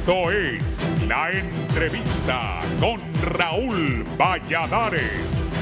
Esto es La Entrevista con Raúl Valladares.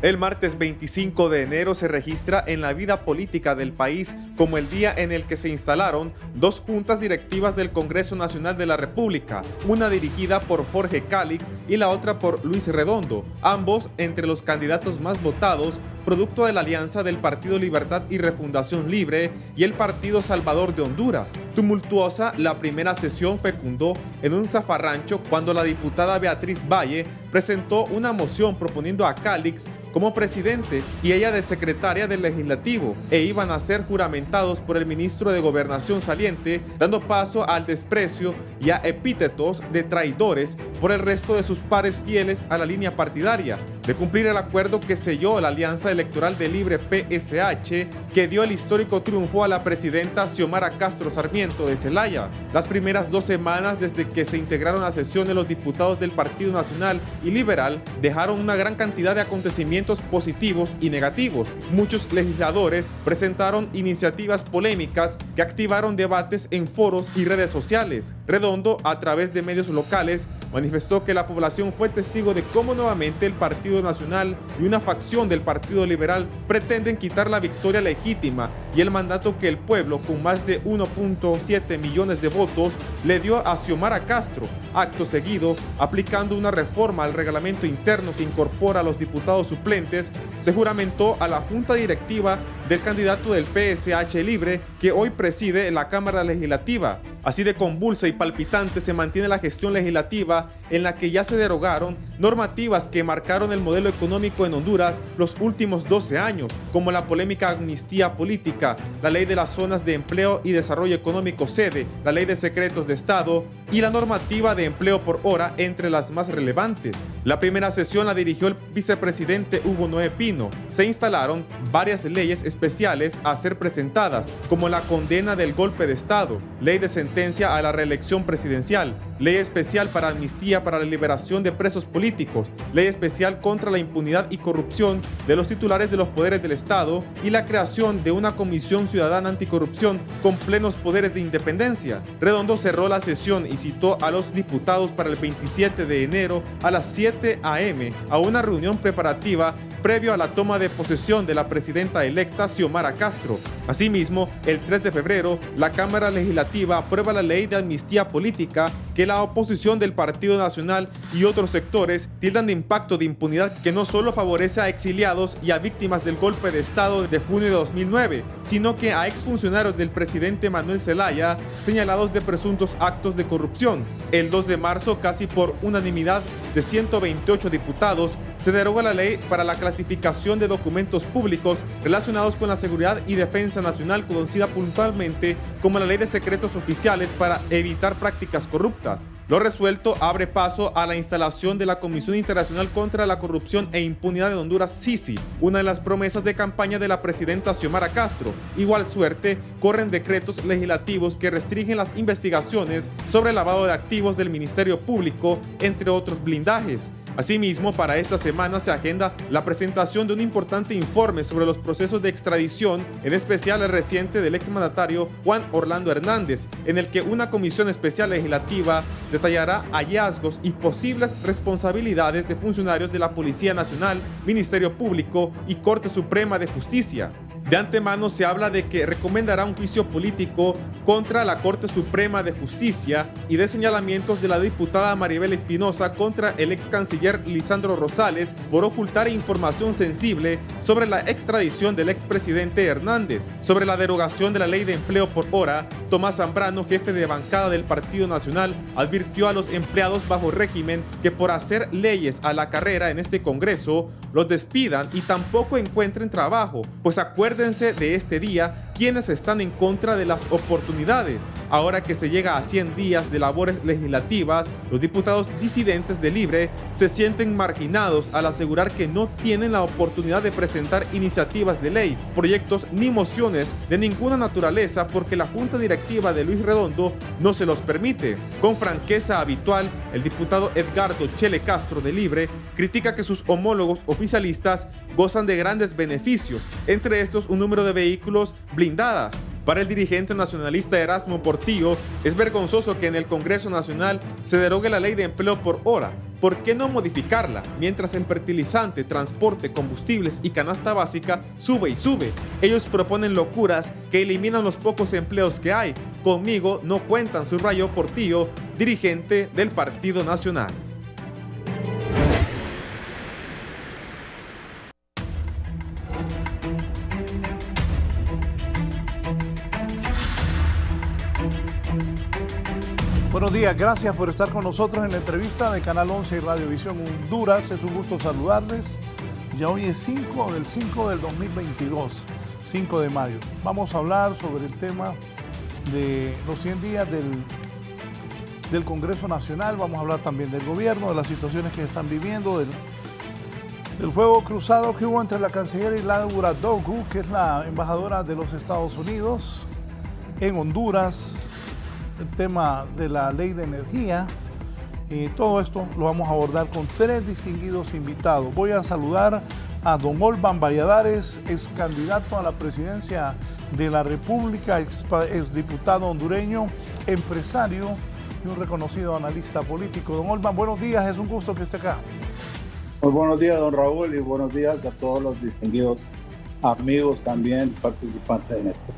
El martes 25 de enero se registra en la vida política del país como el día en el que se instalaron dos juntas directivas del Congreso Nacional de la República, una dirigida por Jorge Cálix y la otra por Luis Redondo, ambos entre los candidatos más votados, producto de la alianza del Partido Libertad y Refundación Libre y el Partido Salvador de Honduras. Tumultuosa, la primera sesión fecundó en un zafarrancho cuando la diputada Beatriz Valle presentó una moción proponiendo a Cálix como presidente y ella de secretaria del Legislativo, e iban a ser juramentados por el ministro de Gobernación saliente, dando paso al desprecio y a epítetos de traidores por el resto de sus pares fieles a la línea partidaria. De cumplir el acuerdo que selló la Alianza Electoral de Libre PSH, que dio el histórico triunfo a la presidenta Xiomara Castro Sarmiento de Zelaya. Las primeras 2 semanas desde que se integraron a sesiones los diputados del Partido Nacional y Liberal dejaron una gran cantidad de acontecimientos positivos y negativos. Muchos legisladores presentaron iniciativas polémicas que activaron debates en foros y redes sociales. Redondo, a través de medios locales, manifestó que la población fue testigo de cómo nuevamente el Partido Nacional y una facción del Partido Liberal pretenden quitar la victoria legítima y el mandato que el pueblo, con más de 1.7 millones de votos, le dio a Xiomara Castro. Acto seguido, aplicando una reforma al reglamento interno que incorpora a los diputados suplentes, se juramentó a la junta directiva del candidato del PSH Libre, que hoy preside la Cámara Legislativa. Así de convulsa y palpitante se mantiene la gestión legislativa, en la que ya se derogaron normativas que marcaron el modelo económico en Honduras los últimos 12 años, como la polémica amnistía política, la ley de las zonas de empleo y desarrollo económico sede, la ley de secretos de Estado y la normativa de empleo por hora, entre las más relevantes. La primera sesión la dirigió el vicepresidente Hugo Noé Pino. Se instalaron varias leyes especiales a ser presentadas, como la condena del golpe de Estado, ley de sentencia a la reelección presidencial, ley especial para amnistía para la liberación de presos políticos, ley especial contra la impunidad y corrupción de los titulares de los poderes del Estado y la creación de una comisión ciudadana anticorrupción con plenos poderes de independencia. Redondo cerró la sesión y citó a los diputados para el 27 de enero a las 7 a.m. a una reunión preparativa previo a la toma de posesión de la presidenta electa Xiomara Castro. Asimismo, el 3 de febrero, la Cámara Legislativa aprueba la ley de amnistía política que la oposición del Partido Nacional y otros sectores tildan de impacto de impunidad que no solo favorece a exiliados y a víctimas del golpe de Estado de junio de 2009, sino que a exfuncionarios del presidente Manuel Zelaya señalados de presuntos actos de corrupción. El 2 de marzo, casi por unanimidad de 128 diputados, se deroga la ley para la clasificación de documentos públicos relacionados con la seguridad y defensa nacional, conocida puntualmente como la Ley de Secretos Oficiales, para evitar prácticas corruptas. Lo resuelto abre paso a la instalación de la Comisión Internacional contra la Corrupción e Impunidad de Honduras, CICI, una de las promesas de campaña de la presidenta Xiomara Castro. Igual suerte corren decretos legislativos que restringen las investigaciones sobre el lavado de activos del Ministerio Público, entre otros blindajes. Asimismo, para esta semana se agenda la presentación de un importante informe sobre los procesos de extradición, en especial el reciente del exmandatario Juan Orlando Hernández, en el que una comisión especial legislativa detallará hallazgos y posibles responsabilidades de funcionarios de la Policía Nacional, Ministerio Público y Corte Suprema de Justicia. De antemano se habla de que recomendará un juicio político contra la Corte Suprema de Justicia y de señalamientos de la diputada Maribel Espinosa contra el ex canciller Lisandro Rosales por ocultar información sensible sobre la extradición del expresidente Hernández. Sobre la derogación de la ley de empleo por hora, Tomás Zambrano, jefe de bancada del Partido Nacional, advirtió a los empleados bajo régimen que por hacer leyes a la carrera en este Congreso, los despidan y tampoco encuentren trabajo, pues acuérdense de este día quienes están en contra de las oportunidades. Ahora que se llega a 100 días de labores legislativas, los diputados disidentes de Libre se sienten marginados al asegurar que no tienen la oportunidad de presentar iniciativas de ley, proyectos ni mociones de ninguna naturaleza porque la Junta Directiva de Luis Redondo no se los permite. Con franqueza habitual, el diputado Edgardo Chele Castro de Libre critica que sus homólogos oficialistas gozan de grandes beneficios, entre estos un número de vehículos blindadas, Para el dirigente nacionalista Erasmo Portillo, es vergonzoso que en el Congreso Nacional se derogue la ley de empleo por hora. ¿Por qué no modificarla mientras el fertilizante, transporte, combustibles y canasta básica sube y sube? Ellos proponen locuras que eliminan los pocos empleos que hay. Conmigo no cuentan, subrayó Portillo, dirigente del Partido Nacional. Buenos días, gracias por estar con nosotros en la entrevista de Canal 11 y Radiovisión Honduras. Es un gusto saludarles. Ya hoy es 5 del 2022, 5 de mayo. Vamos a hablar sobre el tema de los 100 días del Congreso Nacional. Vamos a hablar también del gobierno, de las situaciones que están viviendo, del fuego cruzado que hubo entre la canciller y Laura Dogu, que es la embajadora de los Estados Unidos en Honduras. El tema de la ley de energía, todo esto lo vamos a abordar con 3 distinguidos invitados. Voy a saludar a don Olvan Valladares, ex candidato a la presidencia de la República, ex diputado hondureño, empresario y un reconocido analista político. Don Olvan, buenos días, es un gusto que esté acá. Muy buenos días, don Raúl, y buenos días a todos los distinguidos amigos también participantes en esto.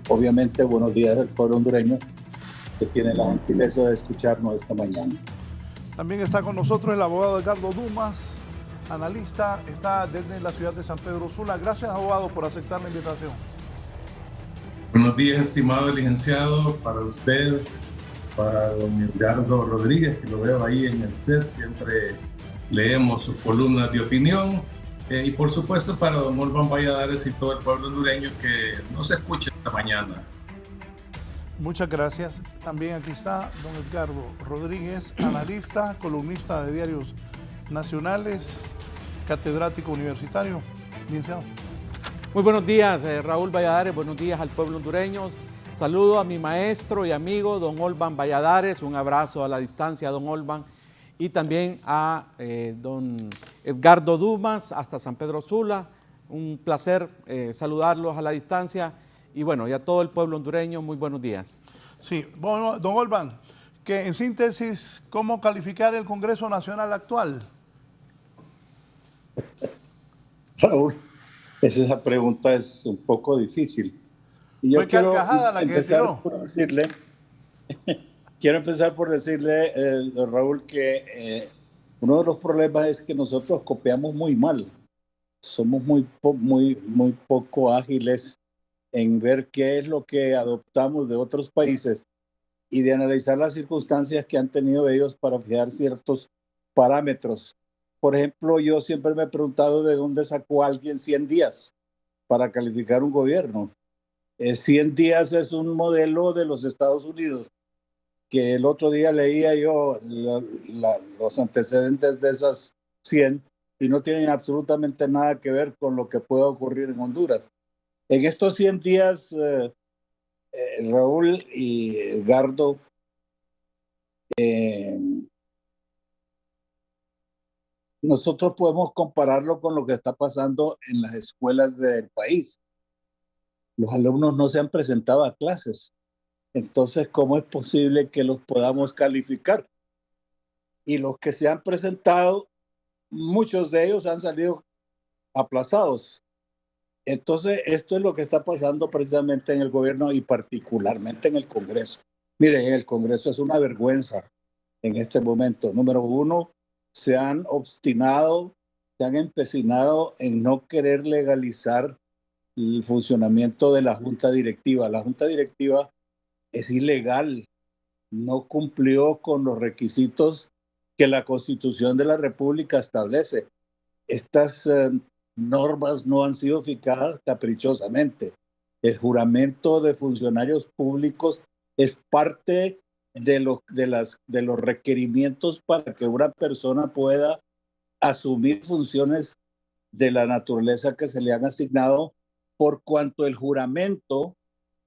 Obviamente, buenos días al pueblo hondureño que tiene la gentileza de escucharnos esta mañana. También está con nosotros el abogado Edgardo Dumas, analista, está desde la ciudad de San Pedro Sula. Gracias, abogado, por aceptar la invitación. Buenos días, estimado licenciado, para usted, para don Edgardo Rodríguez, que lo veo ahí en el set, siempre leemos sus columnas de opinión. Y por supuesto para don Olvan Valladares y todo el pueblo hondureño que nos escucha esta mañana. Muchas gracias. También aquí está don Edgardo Rodríguez, analista, columnista de diarios nacionales, catedrático universitario. Licenciado. Muy buenos días, Raúl Valladares, buenos días al pueblo hondureño. Saludo a mi maestro y amigo, don Olvan Valladares, un abrazo a la distancia, don Olvan. Y también a don Edgardo Dumas, hasta San Pedro Sula. Un placer saludarlos a la distancia. Y bueno, y a todo el pueblo hondureño, muy buenos días. Sí, bueno, don Olvan, que en síntesis, ¿cómo calificar el Congreso Nacional actual? Raúl, esa pregunta es un poco difícil. Y yo fue carcajada la que tiró. Quiero empezar por decirle, don Raúl, que uno de los problemas es que nosotros copiamos muy mal. Somos muy poco ágiles en ver qué es lo que adoptamos de otros países y de analizar las circunstancias que han tenido ellos para fijar ciertos parámetros. Por ejemplo, yo siempre me he preguntado de dónde sacó alguien 100 días para calificar un gobierno. 100 días es un modelo de los Estados Unidos, que el otro día leía yo los antecedentes de esas 100 y no tienen absolutamente nada que ver con lo que pueda ocurrir en Honduras. En estos 100 días, Raúl y Edgardo, nosotros podemos compararlo con lo que está pasando en las escuelas del país. Los alumnos no se han presentado a clases. Entonces, ¿cómo es posible que los podamos calificar? Y los que se han presentado, muchos de ellos han salido aplazados. Entonces, esto es lo que está pasando precisamente en el gobierno y particularmente en el Congreso. Miren, el Congreso es una vergüenza en este momento. Número uno, se han obstinado, se han empecinado en no querer legalizar el funcionamiento de la Junta Directiva. La Junta Directiva es ilegal, no cumplió con los requisitos que la Constitución de la República establece. Estas normas no han sido fijadas caprichosamente. El juramento de funcionarios públicos es parte de los requerimientos para que una persona pueda asumir funciones de la naturaleza que se le han asignado, por cuanto el juramento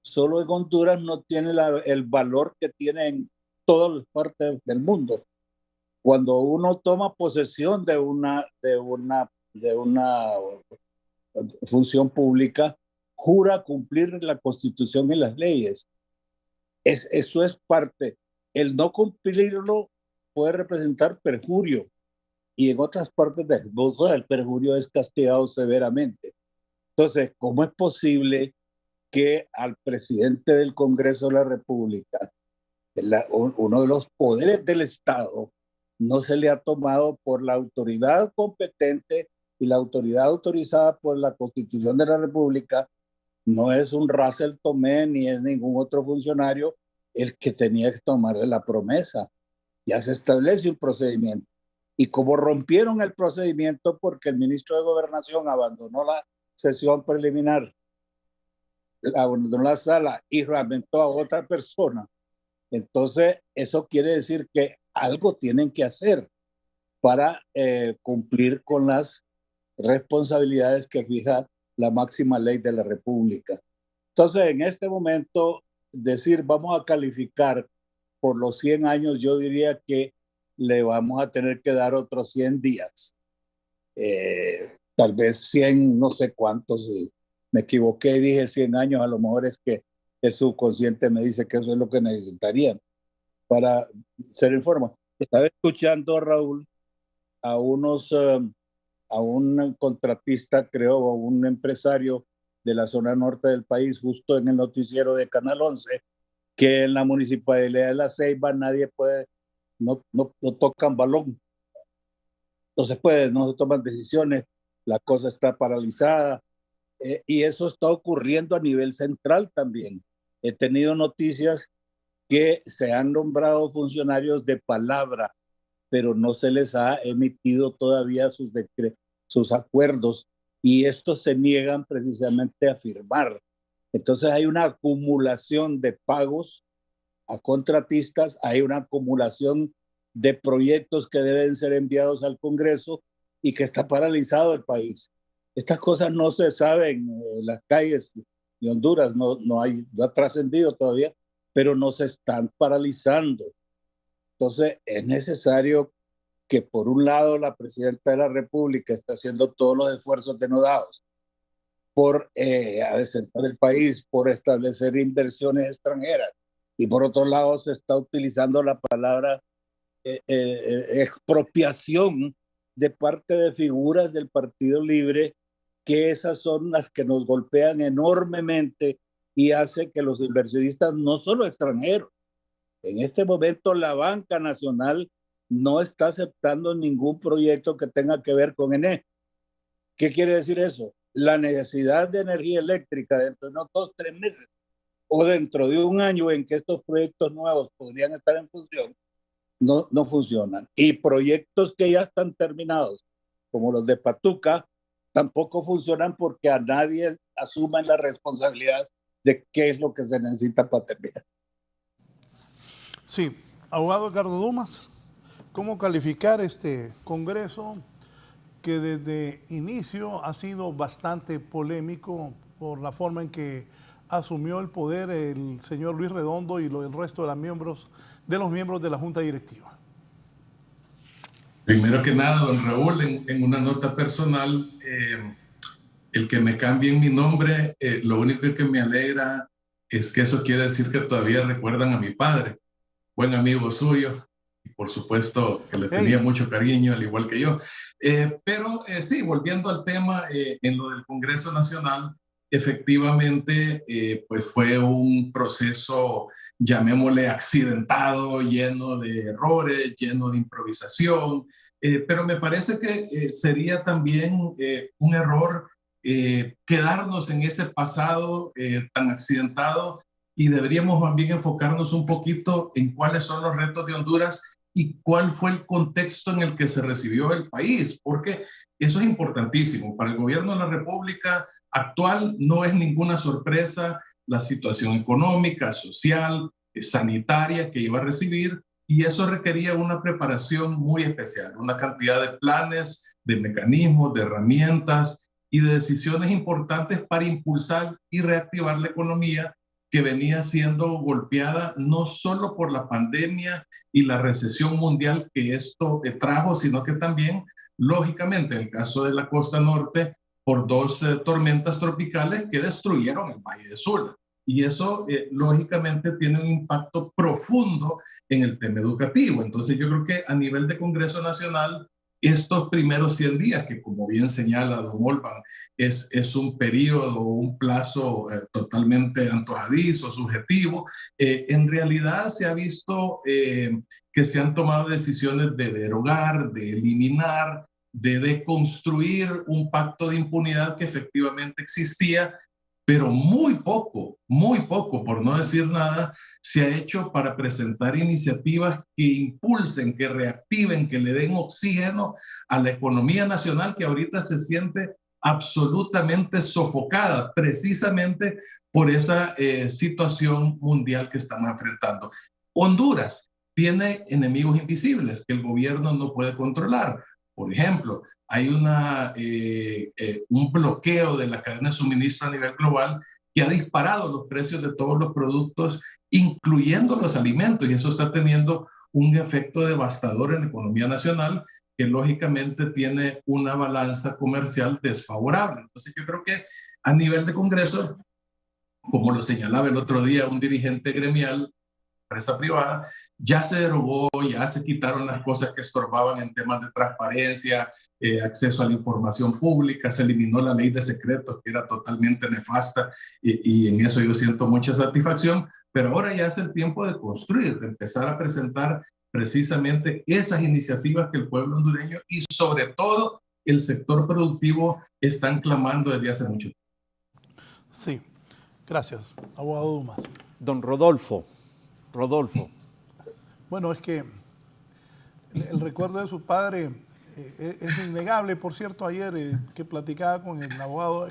solo en Honduras no tiene el valor que tiene en todas las partes del mundo. Cuando uno toma posesión de una función pública, jura cumplir la Constitución y las leyes. Eso es parte. El no cumplirlo puede representar perjurio, y en otras partes del mundo el perjurio es castigado severamente. Entonces, ¿cómo es posible que al presidente del Congreso de la República, uno de los poderes del Estado, no se le ha tomado por la autoridad competente y la autoridad autorizada por la Constitución de la República? No es un Russell Tomé ni es ningún otro funcionario el que tenía que tomarle la promesa. Ya se establece un procedimiento. Y como rompieron el procedimiento porque el ministro de Gobernación abandonó la sesión preliminar, abandonó la sala y reglamentó a otra persona, entonces eso quiere decir que algo tienen que hacer para cumplir con las responsabilidades que fija la máxima ley de la República. Entonces, en este momento, decir vamos a calificar por los 100 años, yo diría que le vamos a tener que dar otros 100 días. Tal vez 100, no sé cuántos. Me equivoqué, dije 100 años, a lo mejor es que el subconsciente me dice que eso es lo que necesitarían para ser informado. Estaba escuchando, Raúl, a un contratista, creo, a un empresario de la zona norte del país, justo en el noticiero de Canal 11, que en la municipalidad de La Ceiba nadie puede, no tocan balón, no se toman decisiones, la cosa está paralizada, y eso está ocurriendo a nivel central también. He tenido noticias que se han nombrado funcionarios de palabra, pero no se les ha emitido todavía sus acuerdos, y estos se niegan precisamente a firmar. Entonces hay una acumulación de pagos a contratistas, hay una acumulación de proyectos que deben ser enviados al Congreso y que está paralizado el país. Estas cosas no se saben en las calles de Honduras, no ha trascendido todavía, pero no se están paralizando. Entonces es necesario que por un lado la presidenta de la República está haciendo todos los esfuerzos denodados por adecentar el país, por establecer inversiones extranjeras, y por otro lado se está utilizando la palabra expropiación de parte de figuras del Partido Libre, que esas son las que nos golpean enormemente y hace que los inversionistas, no solo extranjeros, en este momento la banca nacional no está aceptando ningún proyecto que tenga que ver con ENE. ¿Qué quiere decir eso? La necesidad de energía eléctrica dentro de unos 2-3 meses o dentro de un año en que estos proyectos nuevos podrían estar en función, no funcionan. Y proyectos que ya están terminados, como los de Patuca, tampoco funcionan porque a nadie asumen la responsabilidad de qué es lo que se necesita para terminar. Sí, abogado Edgardo Dumas, ¿cómo calificar este Congreso que desde inicio ha sido bastante polémico por la forma en que asumió el poder el señor Luis Redondo y el resto de los miembros de la Junta Directiva? Primero que nada, don Raúl, en una nota personal, el que me cambien mi nombre, lo único que me alegra es que eso quiere decir que todavía recuerdan a mi padre, buen amigo suyo, y por supuesto que le tenía mucho cariño, al igual que yo. Pero sí, volviendo al tema, en lo del Congreso Nacional, efectivamente, pues fue un proceso, llamémosle accidentado, lleno de errores, lleno de improvisación, pero me parece que sería también un error quedarnos en ese pasado tan accidentado, y deberíamos más bien enfocarnos un poquito en cuáles son los retos de Honduras y cuál fue el contexto en el que se recibió el país, porque eso es importantísimo. Para el gobierno de la República actual no es ninguna sorpresa la situación económica, social, sanitaria que iba a recibir, y eso requería una preparación muy especial, una cantidad de planes, de mecanismos, de herramientas y de decisiones importantes para impulsar y reactivar la economía que venía siendo golpeada no solo por la pandemia y la recesión mundial que esto trajo, sino que también, lógicamente, en el caso de la costa norte, por dos tormentas tropicales que destruyeron el Valle de Sula. Y eso, lógicamente, tiene un impacto profundo en el tema educativo. Entonces, yo creo que a nivel de Congreso Nacional, estos primeros 100 días, que como bien señala don Olban, es un periodo, un plazo totalmente antojadizo, subjetivo, en realidad se ha visto que se han tomado decisiones de derogar, de eliminar, de deconstruir un pacto de impunidad que efectivamente existía, pero muy poco, por no decir nada, se ha hecho para presentar iniciativas que impulsen, que reactiven, que le den oxígeno a la economía nacional que ahorita se siente absolutamente sofocada, precisamente por esa situación mundial que estamos enfrentando. Honduras tiene enemigos invisibles que el gobierno no puede controlar. Por ejemplo, hay un bloqueo de la cadena de suministro a nivel global que ha disparado los precios de todos los productos, incluyendo los alimentos, y eso está teniendo un efecto devastador en la economía nacional que lógicamente tiene una balanza comercial desfavorable. Entonces yo creo que a nivel de Congreso, como lo señalaba el otro día un dirigente gremial, empresa privada, ya se derogó, ya se quitaron las cosas que estorbaban en temas de transparencia, acceso a la información pública, se eliminó la ley de secretos que era totalmente nefasta y en eso yo siento mucha satisfacción, pero ahora ya es el tiempo de construir, de empezar a presentar precisamente esas iniciativas que el pueblo hondureño y sobre todo el sector productivo están clamando desde hace mucho tiempo. Sí, gracias. Abogado Dumas. Don Rodolfo. Bueno, es que el recuerdo de su padre es innegable. Por cierto, ayer que platicaba con el abogado,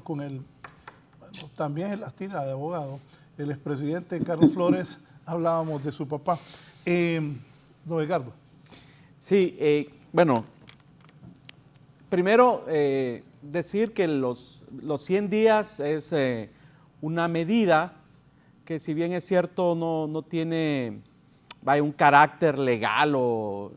también es la tira de abogado, el expresidente Carlos Flores, hablábamos de su papá. Don Edgardo. Sí, bueno, primero decir que los 100 días es una medida que, si bien es cierto, no tiene un carácter legal o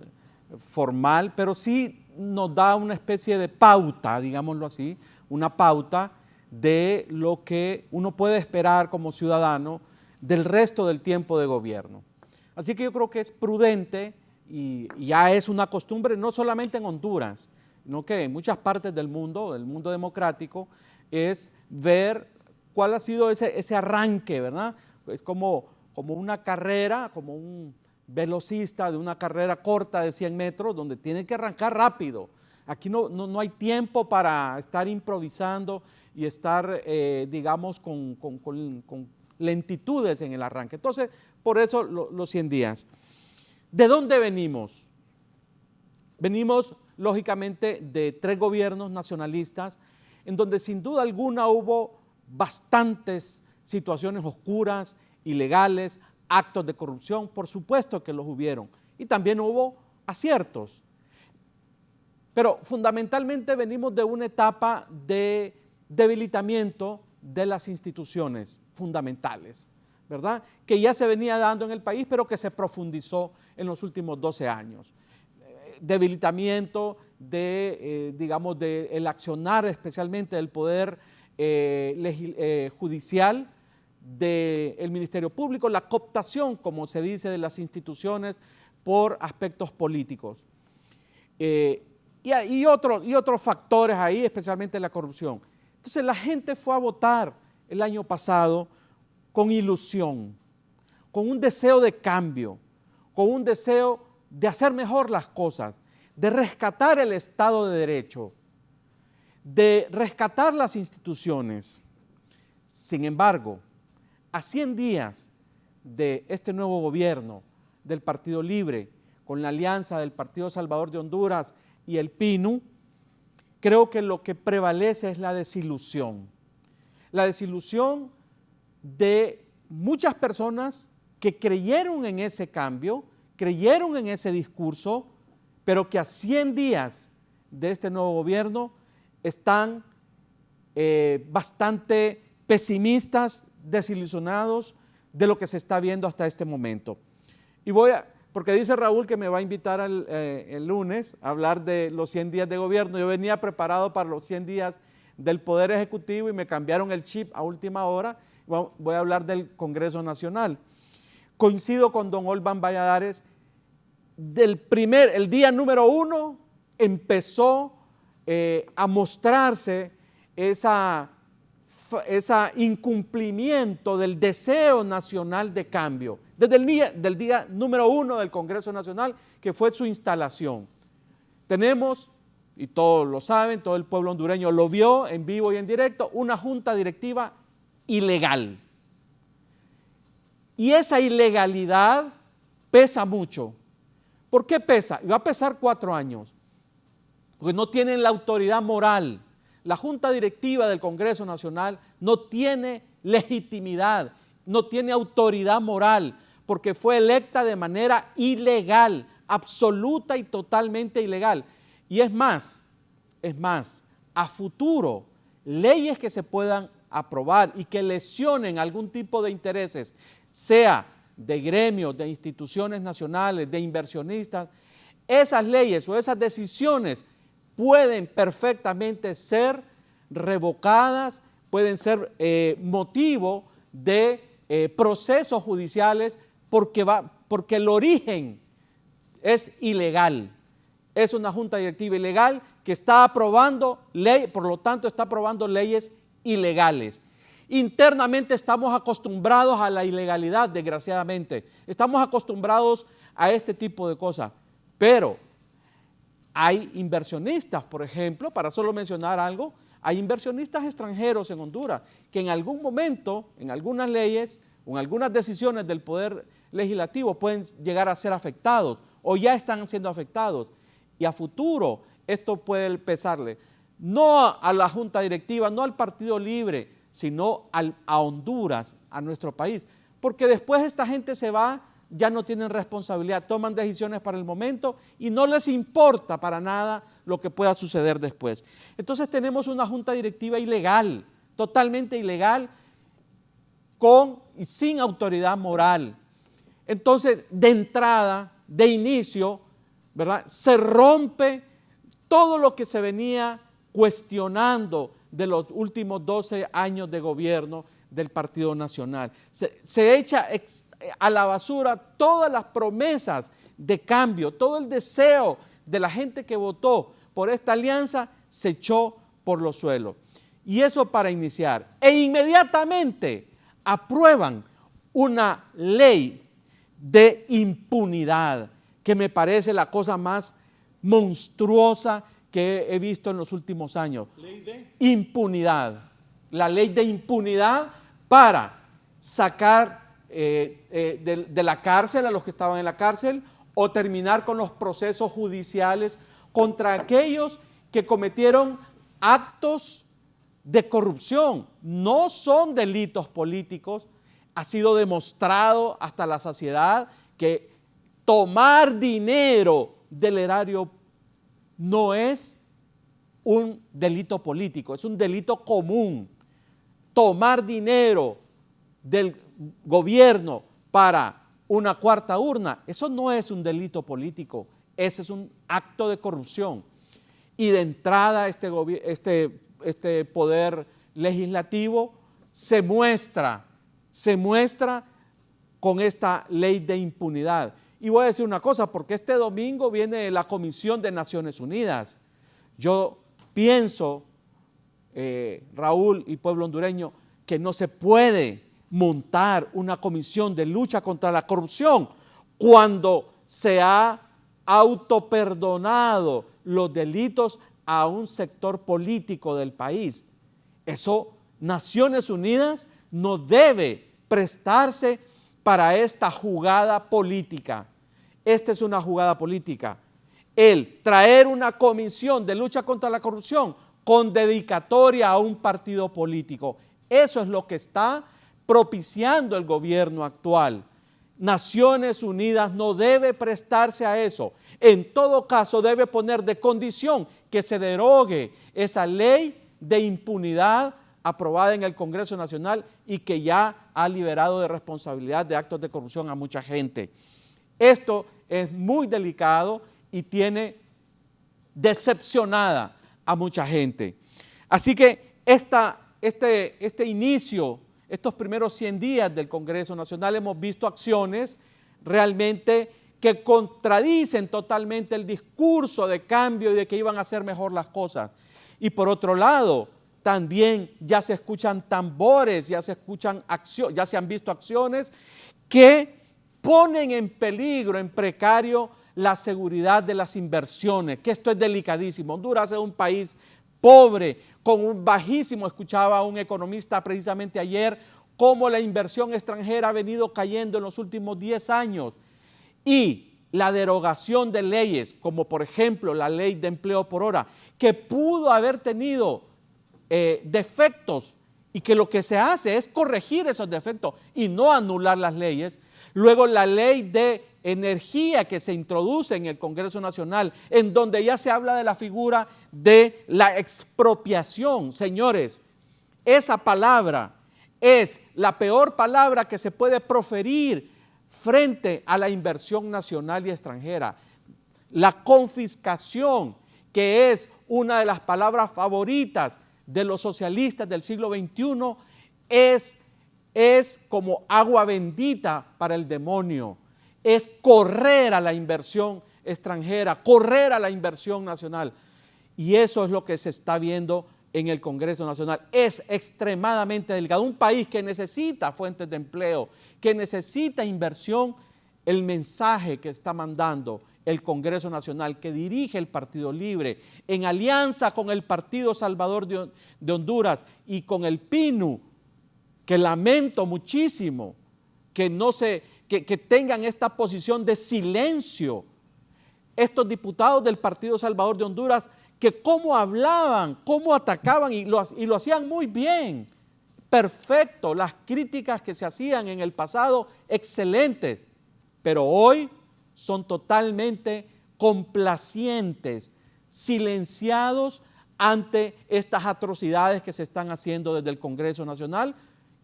formal, pero sí nos da una especie de pauta, digámoslo así, una pauta de lo que uno puede esperar como ciudadano del resto del tiempo de gobierno. Así que yo creo que es prudente y ya es una costumbre no solamente en Honduras, sino que en muchas partes del mundo democrático, es ver cuál ha sido ese arranque, ¿verdad? Es como una carrera, como un velocista de una carrera corta de 100 metros, donde tiene que arrancar rápido. Aquí no hay tiempo para estar improvisando y estar, digamos, con lentitudes en el arranque. Entonces, por eso los 100 días. ¿De dónde venimos? Venimos, lógicamente, de 3 gobiernos nacionalistas, en donde sin duda alguna hubo bastantes situaciones oscuras, ilegales, actos de corrupción, por supuesto que los hubieron, y también hubo aciertos. Pero fundamentalmente venimos de una etapa de debilitamiento de las instituciones fundamentales, ¿verdad? Que ya se venía dando en el país, pero que se profundizó en los últimos 12 años. Debilitamiento digamos, del accionar especialmente del poder judicial, del Ministerio Público, la cooptación, como se dice, de las instituciones por aspectos políticos. Y otros factores ahí, especialmente la corrupción. Entonces la gente fue a votar el año pasado con ilusión, con un deseo de cambio, con un deseo de hacer mejor las cosas, de rescatar el Estado de Derecho, de rescatar las instituciones. Sin embargo, a 100 días de este nuevo gobierno del Partido Libre, con la alianza del Partido Salvador de Honduras y el PINU, creo que lo que prevalece es la desilusión. La desilusión de muchas personas que creyeron en ese cambio, creyeron en ese discurso, pero que a 100 días de este nuevo gobierno están bastante pesimistas, desilusionados de lo que se está viendo hasta este momento. Y porque dice Raúl que me va a invitar el lunes a hablar de los 100 días de gobierno. Yo venía preparado para los 100 días del Poder Ejecutivo y me cambiaron el chip a última hora. Voy a hablar del Congreso Nacional. Coincido con don Olban Valladares, el día número 1 empezó a mostrarse ese incumplimiento del deseo nacional de cambio, desde el día número 1 del Congreso Nacional, que fue su instalación. Tenemos, y todos lo saben, todo el pueblo hondureño lo vio en vivo y en directo, una junta directiva ilegal. Y esa ilegalidad pesa mucho. ¿Por qué pesa? Y va a pesar 4 años, porque no tienen la autoridad moral. La Junta Directiva del Congreso Nacional no tiene legitimidad, no tiene autoridad moral, porque fue electa de manera ilegal, absoluta y totalmente ilegal. Y es más, a futuro, leyes que se puedan aprobar y que lesionen algún tipo de intereses, sea de gremios, de instituciones nacionales, de inversionistas, esas leyes o esas decisiones pueden perfectamente ser revocadas, pueden ser motivo de procesos judiciales porque el origen es ilegal. Es una junta directiva ilegal que está aprobando ley, por lo tanto está aprobando leyes ilegales. Internamente estamos acostumbrados a la ilegalidad, desgraciadamente. Estamos acostumbrados a este tipo de cosas, pero hay inversionistas, por ejemplo, para solo mencionar algo, hay inversionistas extranjeros en Honduras que en algún momento, en algunas leyes o en algunas decisiones del Poder Legislativo pueden llegar a ser afectados o ya están siendo afectados. Y a futuro esto puede pesarle, no a la Junta Directiva, no al Partido Libre, sino a Honduras, a nuestro país. Porque después esta gente se va, ya no tienen responsabilidad, toman decisiones para el momento y no les importa para nada lo que pueda suceder después. Entonces tenemos una junta directiva ilegal, totalmente ilegal, con y sin autoridad moral. Entonces, de entrada, de inicio, ¿verdad?, se rompe todo lo que se venía cuestionando de los últimos 12 años de gobierno del Partido Nacional. Se echa a la basura todas las promesas de cambio, todo el deseo de la gente que votó por esta alianza se echó por los suelos. Y eso para iniciar. E inmediatamente aprueban una ley de impunidad, que me parece la cosa más monstruosa que he visto en los últimos años. ¿Ley de? Impunidad. La ley de impunidad para sacar de la cárcel a los que estaban en la cárcel o terminar con los procesos judiciales contra aquellos que cometieron actos de corrupción. No son delitos políticos. Ha sido demostrado hasta la saciedad que tomar dinero del erario no es un delito político, es un delito común. Tomar dinero del gobierno para una cuarta urna, eso no es un delito político, ese es un acto de corrupción. Y de entrada este poder legislativo se muestra con esta ley de impunidad. Y voy a decir una cosa, porque este domingo viene la Comisión de Naciones Unidas. Yo pienso, Raúl y pueblo hondureño, que no se puede montar una comisión de lucha contra la corrupción cuando se ha autoperdonado los delitos a un sector político del país. Eso, Naciones Unidas no debe prestarse para esta jugada política. Esta es una jugada política. El traer una comisión de lucha contra la corrupción con dedicatoria a un partido político. Eso es lo que está propiciando el gobierno actual. Naciones Unidas no debe prestarse a eso. En todo caso, debe poner de condición que se derogue esa ley de impunidad aprobada en el Congreso Nacional y que ya ha liberado de responsabilidad de actos de corrupción a mucha gente. Esto es muy delicado y tiene decepcionada a mucha gente. Así que este inicio, estos primeros 100 días del Congreso Nacional, hemos visto acciones realmente que contradicen totalmente el discurso de cambio y de que iban a hacer mejor las cosas. Y por otro lado, también ya se escuchan tambores, ya se han visto acciones que ponen en peligro, en precario, la seguridad de las inversiones, que esto es delicadísimo. Honduras es un país pobre, con un bajísimo, escuchaba a un economista precisamente ayer, cómo la inversión extranjera ha venido cayendo en los últimos 10 años. Y la derogación de leyes, como por ejemplo la ley de empleo por hora, que pudo haber tenido defectos y que lo que se hace es corregir esos defectos y no anular las leyes. Luego la ley de energía que se introduce en el Congreso Nacional, en donde ya se habla de la figura de la expropiación. Señores, esa palabra es la peor palabra que se puede proferir frente a la inversión nacional y extranjera. La confiscación, que es una de las palabras favoritas de los socialistas del siglo XXI, es como agua bendita para el demonio. Es correr a la inversión extranjera, correr a la inversión nacional. Y eso es lo que se está viendo en el Congreso Nacional. Es extremadamente delicado. Un país que necesita fuentes de empleo, que necesita inversión, el mensaje que está mandando el Congreso Nacional, que dirige el Partido Libre, en alianza con el Partido Salvador de Honduras y con el PINU, que lamento muchísimo que tengan esta posición de silencio. Estos diputados del Partido Salvador de Honduras, que cómo hablaban, cómo atacaban y lo hacían muy bien, perfecto, las críticas que se hacían en el pasado, excelentes, pero hoy son totalmente complacientes, silenciados ante estas atrocidades que se están haciendo desde el Congreso Nacional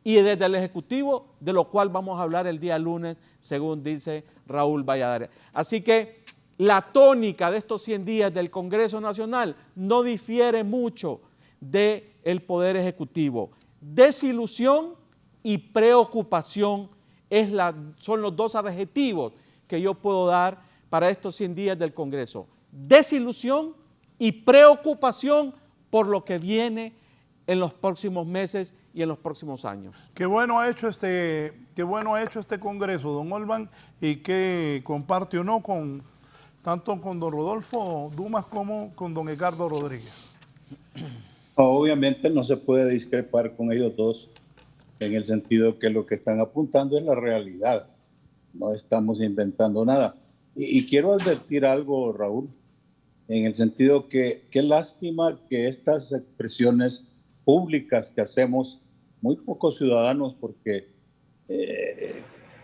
y desde el Ejecutivo, de lo cual vamos a hablar el día lunes, según dice Raúl Valladares. Así que la tónica de estos 100 días del Congreso Nacional no difiere mucho del Poder Ejecutivo. Desilusión y preocupación son los dos adjetivos que yo puedo dar para estos 100 días del Congreso. Desilusión y preocupación por lo que viene en los próximos meses y en los próximos años. Qué bueno ha hecho este Congreso, don Olban, y que comparte o no tanto con don Rodolfo Dumas como con don Edgardo Rodríguez. Obviamente no se puede discrepar con ellos dos en el sentido que lo que están apuntando es la realidad. No estamos inventando nada. Y quiero advertir algo, Raúl, en el sentido que qué lástima que estas expresiones públicas que hacemos, muy pocos ciudadanos, porque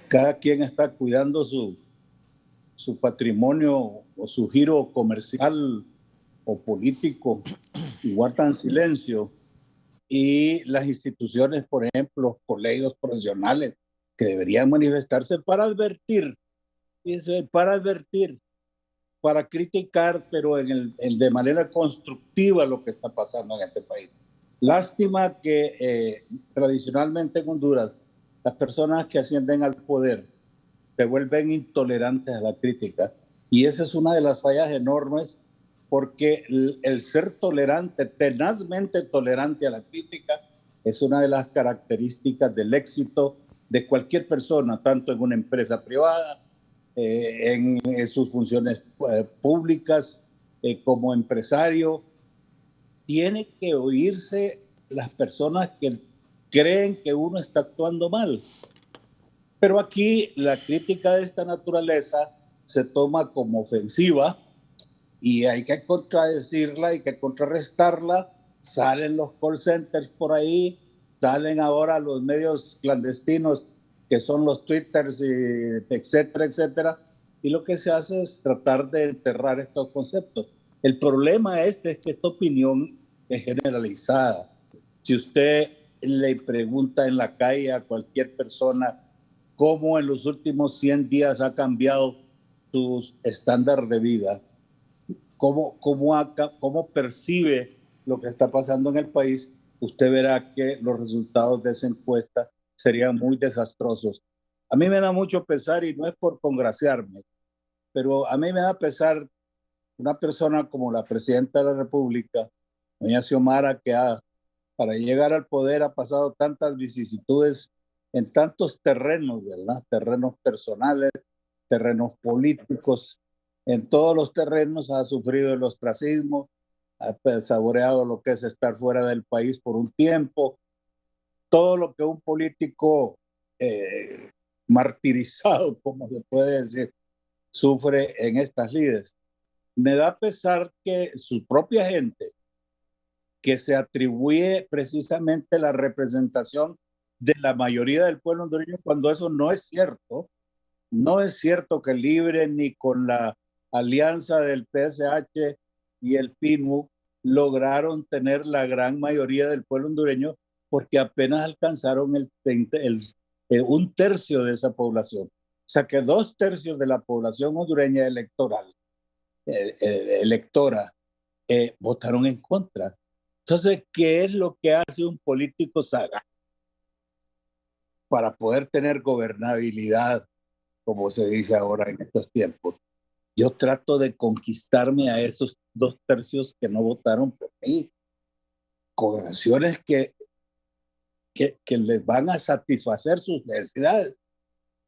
cada quien está cuidando su patrimonio o su giro comercial o político y guardan silencio. Y las instituciones, por ejemplo, los colegios profesionales, que deberían manifestarse para advertir, para criticar, pero de manera constructiva lo que está pasando en este país. Lástima que tradicionalmente en Honduras las personas que ascienden al poder se vuelven intolerantes a la crítica, y esa es una de las fallas enormes, porque el ser tolerante, tenazmente tolerante a la crítica, es una de las características del éxito de cualquier persona, tanto en una empresa privada, en sus funciones públicas, como empresario. Tiene que oírse las personas que creen que uno está actuando mal. Pero aquí la crítica de esta naturaleza se toma como ofensiva y hay que contradecirla, hay que contrarrestarla. Salen los call centers por ahí, salen ahora los medios clandestinos que son los twitters, etcétera, etcétera. Y lo que se hace es tratar de enterrar estos conceptos. El problema es que esta opinión es generalizada. Si usted le pregunta en la calle a cualquier persona cómo en los últimos 100 días ha cambiado su estándar de vida, cómo percibe lo que está pasando en el país, usted verá que los resultados de esa encuesta serían muy desastrosos. A mí me da mucho pesar, y no es por congraciarme, pero a mí me da pesar una persona como la presidenta de la República, doña Xiomara, que para llegar al poder ha pasado tantas vicisitudes en tantos terrenos, ¿verdad? Terrenos personales, terrenos políticos, en todos los terrenos ha sufrido el ostracismo, ha saboreado lo que es estar fuera del país por un tiempo, todo lo que un político martirizado, como se puede decir, sufre en estas lides. Me da pesar que su propia gente, que se atribuye precisamente la representación de la mayoría del pueblo hondureño, cuando eso no es cierto. No es cierto que Libre ni con la alianza del PSH y el PINU lograron tener la gran mayoría del pueblo hondureño, porque apenas alcanzaron un tercio de esa población. O sea que 2/3 de la población hondureña electora votaron en contra. Entonces, ¿qué es lo que hace un político sagaz para poder tener gobernabilidad, como se dice ahora en estos tiempos? Yo trato de conquistarme a esos 2/3 que no votaron por mí, con acciones que les van a satisfacer sus necesidades.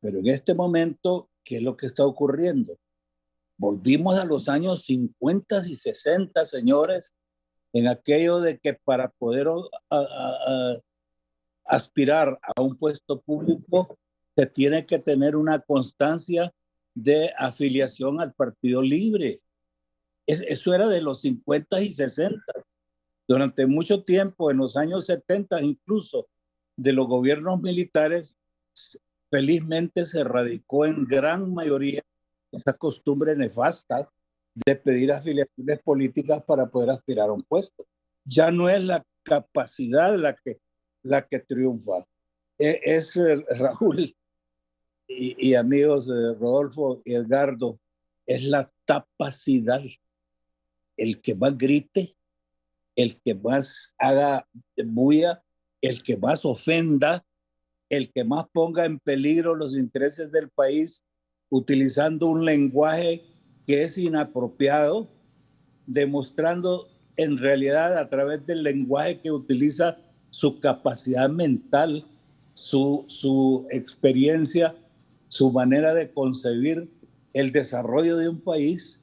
Pero en este momento, ¿qué es lo que está ocurriendo? Volvimos a los años 50 y 60, señores, en aquello de que para poder aspirar a un puesto público se tiene que tener una constancia de afiliación al Partido Libre. Eso era de los 50 y 60. Durante mucho tiempo, en los años 70, incluso de los gobiernos militares, felizmente se radicó en gran mayoría esa costumbre nefasta de pedir afiliaciones políticas para poder aspirar a un puesto. Ya no es la capacidad la que triunfa. Es Raúl y amigos de Rodolfo y Edgardo, es la capacidad. El que más grite, el que más haga bulla, el que más ofenda, el que más ponga en peligro los intereses del país utilizando un lenguaje que es inapropiado, demostrando en realidad a través del lenguaje que utiliza su capacidad mental, su experiencia, su manera de concebir el desarrollo de un país,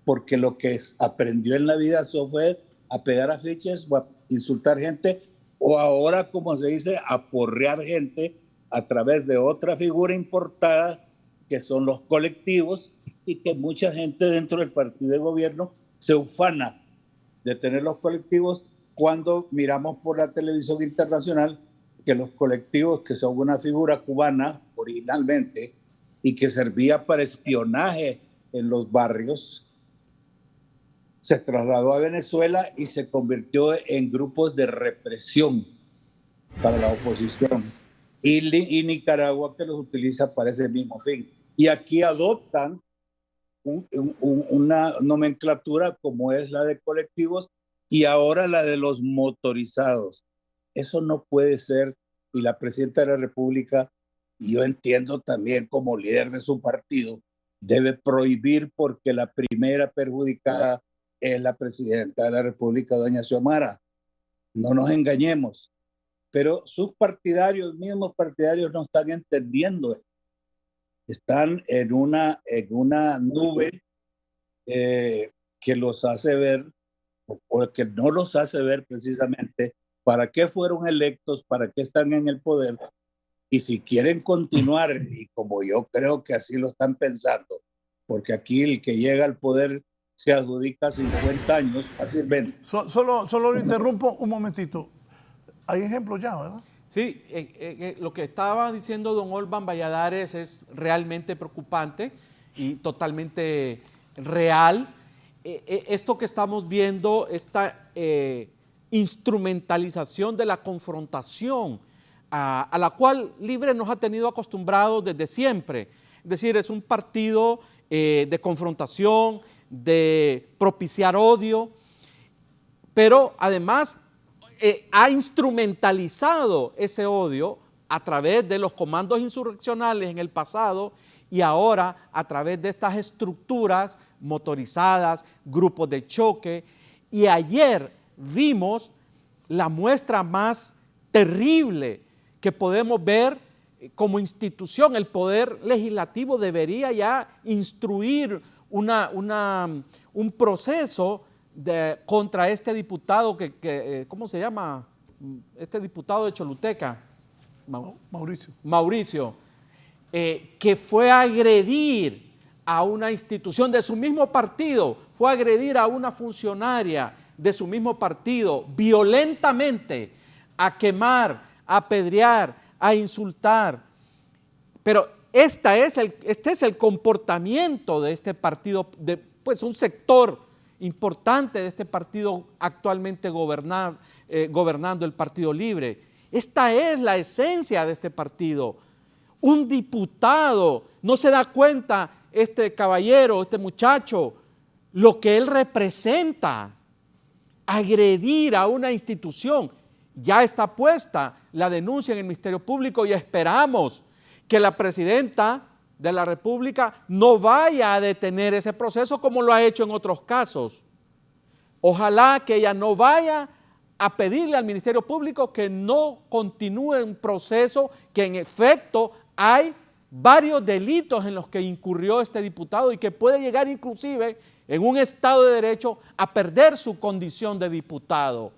porque lo que aprendió en la vida fue a pegar afiches o a insultar gente, o ahora, como se dice, a porrear gente a través de otra figura importada, que son los colectivos, y que mucha gente dentro del partido de gobierno se ufana de tener los colectivos, cuando miramos por la televisión internacional que los colectivos, que son una figura cubana originalmente y que servía para espionaje en los barrios, se trasladó a Venezuela y se convirtió en grupos de represión para la oposición. Y Nicaragua, que los utiliza para ese mismo fin. Y aquí adoptan una nomenclatura como es la de colectivos y ahora la de los motorizados. Eso no puede ser, y la presidenta de la República, y yo entiendo también como líder de su partido, debe prohibir, porque la primera perjudicada es la presidenta de la República, doña Xiomara. No nos engañemos. Pero sus partidarios, mismos partidarios, no están entendiendo esto. Están en una nube que los hace ver, o que no los hace ver precisamente para qué fueron electos, para qué están en el poder, y si quieren continuar, y como yo creo que así lo están pensando, porque aquí el que llega al poder se adjudica 50 años fácilmente. Solo lo interrumpo un momentito. Hay ejemplos ya, ¿verdad? Sí, lo que estaba diciendo don Olban Valladares es realmente preocupante y totalmente real. Esto que estamos viendo, esta instrumentalización de la confrontación a la cual Libre nos ha tenido acostumbrados desde siempre. Es decir, es un partido de confrontación, de propiciar odio, pero además ha instrumentalizado ese odio a través de los comandos insurreccionales en el pasado y ahora a través de estas estructuras motorizadas, grupos de choque. Y ayer vimos la muestra más terrible que podemos ver como institución. El Poder Legislativo debería ya instruir un proceso contra este diputado ¿cómo se llama? Este diputado de Choluteca. Mauricio, que fue a agredir a una institución de su mismo partido, fue a agredir a una funcionaria de su mismo partido violentamente, a quemar, a apedrear, a insultar. Pero este es el comportamiento de este partido, pues un sector importante de este partido actualmente gobernando el Partido Libre. Esta es la esencia de este partido. Un diputado, no se da cuenta este caballero, este muchacho, lo que él representa. Agredir a una institución. Ya está puesta la denuncia en el Ministerio Público y esperamos que la presidenta de la República no vaya a detener ese proceso como lo ha hecho en otros casos. Ojalá que ella no vaya a pedirle al Ministerio Público que no continúe un proceso que en efecto hay varios delitos en los que incurrió este diputado y que puede llegar inclusive en un Estado de Derecho a perder su condición de diputado.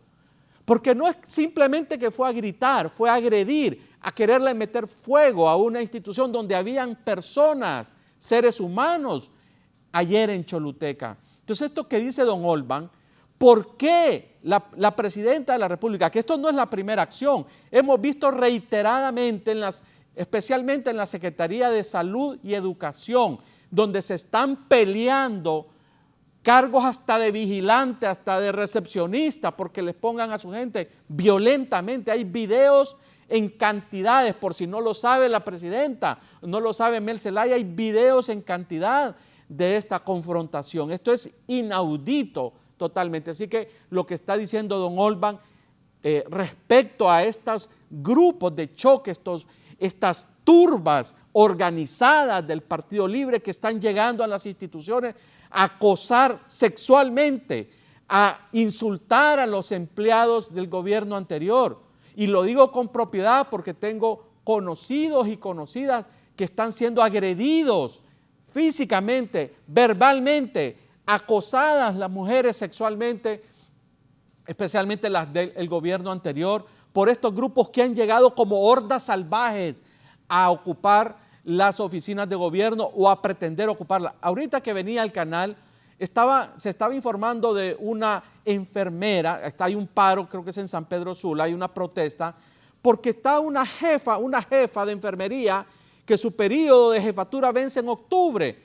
Porque no es simplemente que fue a gritar, fue a agredir, a quererle meter fuego a una institución donde habían personas, seres humanos, ayer en Choluteca. Entonces esto que dice don Olban, ¿por qué la presidenta de la República, que esto no es la primera acción, hemos visto reiteradamente, especialmente en la Secretaría de Salud y Educación, donde se están peleando cargos hasta de vigilante, hasta de recepcionista, porque les pongan a su gente violentamente? Hay videos en cantidades, por si no lo sabe la presidenta, no lo sabe Mel Zelaya, hay videos en cantidad de esta confrontación. Esto es inaudito totalmente. Así que lo que está diciendo don Olban respecto a estos grupos de choque, estas turbas organizadas del Partido Libre que están llegando a las instituciones a acosar sexualmente, a insultar a los empleados del gobierno anterior. Y lo digo con propiedad porque tengo conocidos y conocidas que están siendo agredidos físicamente, verbalmente, acosadas las mujeres sexualmente, especialmente las del gobierno anterior, por estos grupos que han llegado como hordas salvajes a ocupar las oficinas de gobierno o a pretender ocuparlas. Ahorita que venía al canal, se estaba informando de una enfermera, hay un paro, creo que es en San Pedro Sula, hay una protesta, porque está una jefa de enfermería que su periodo de jefatura vence en octubre,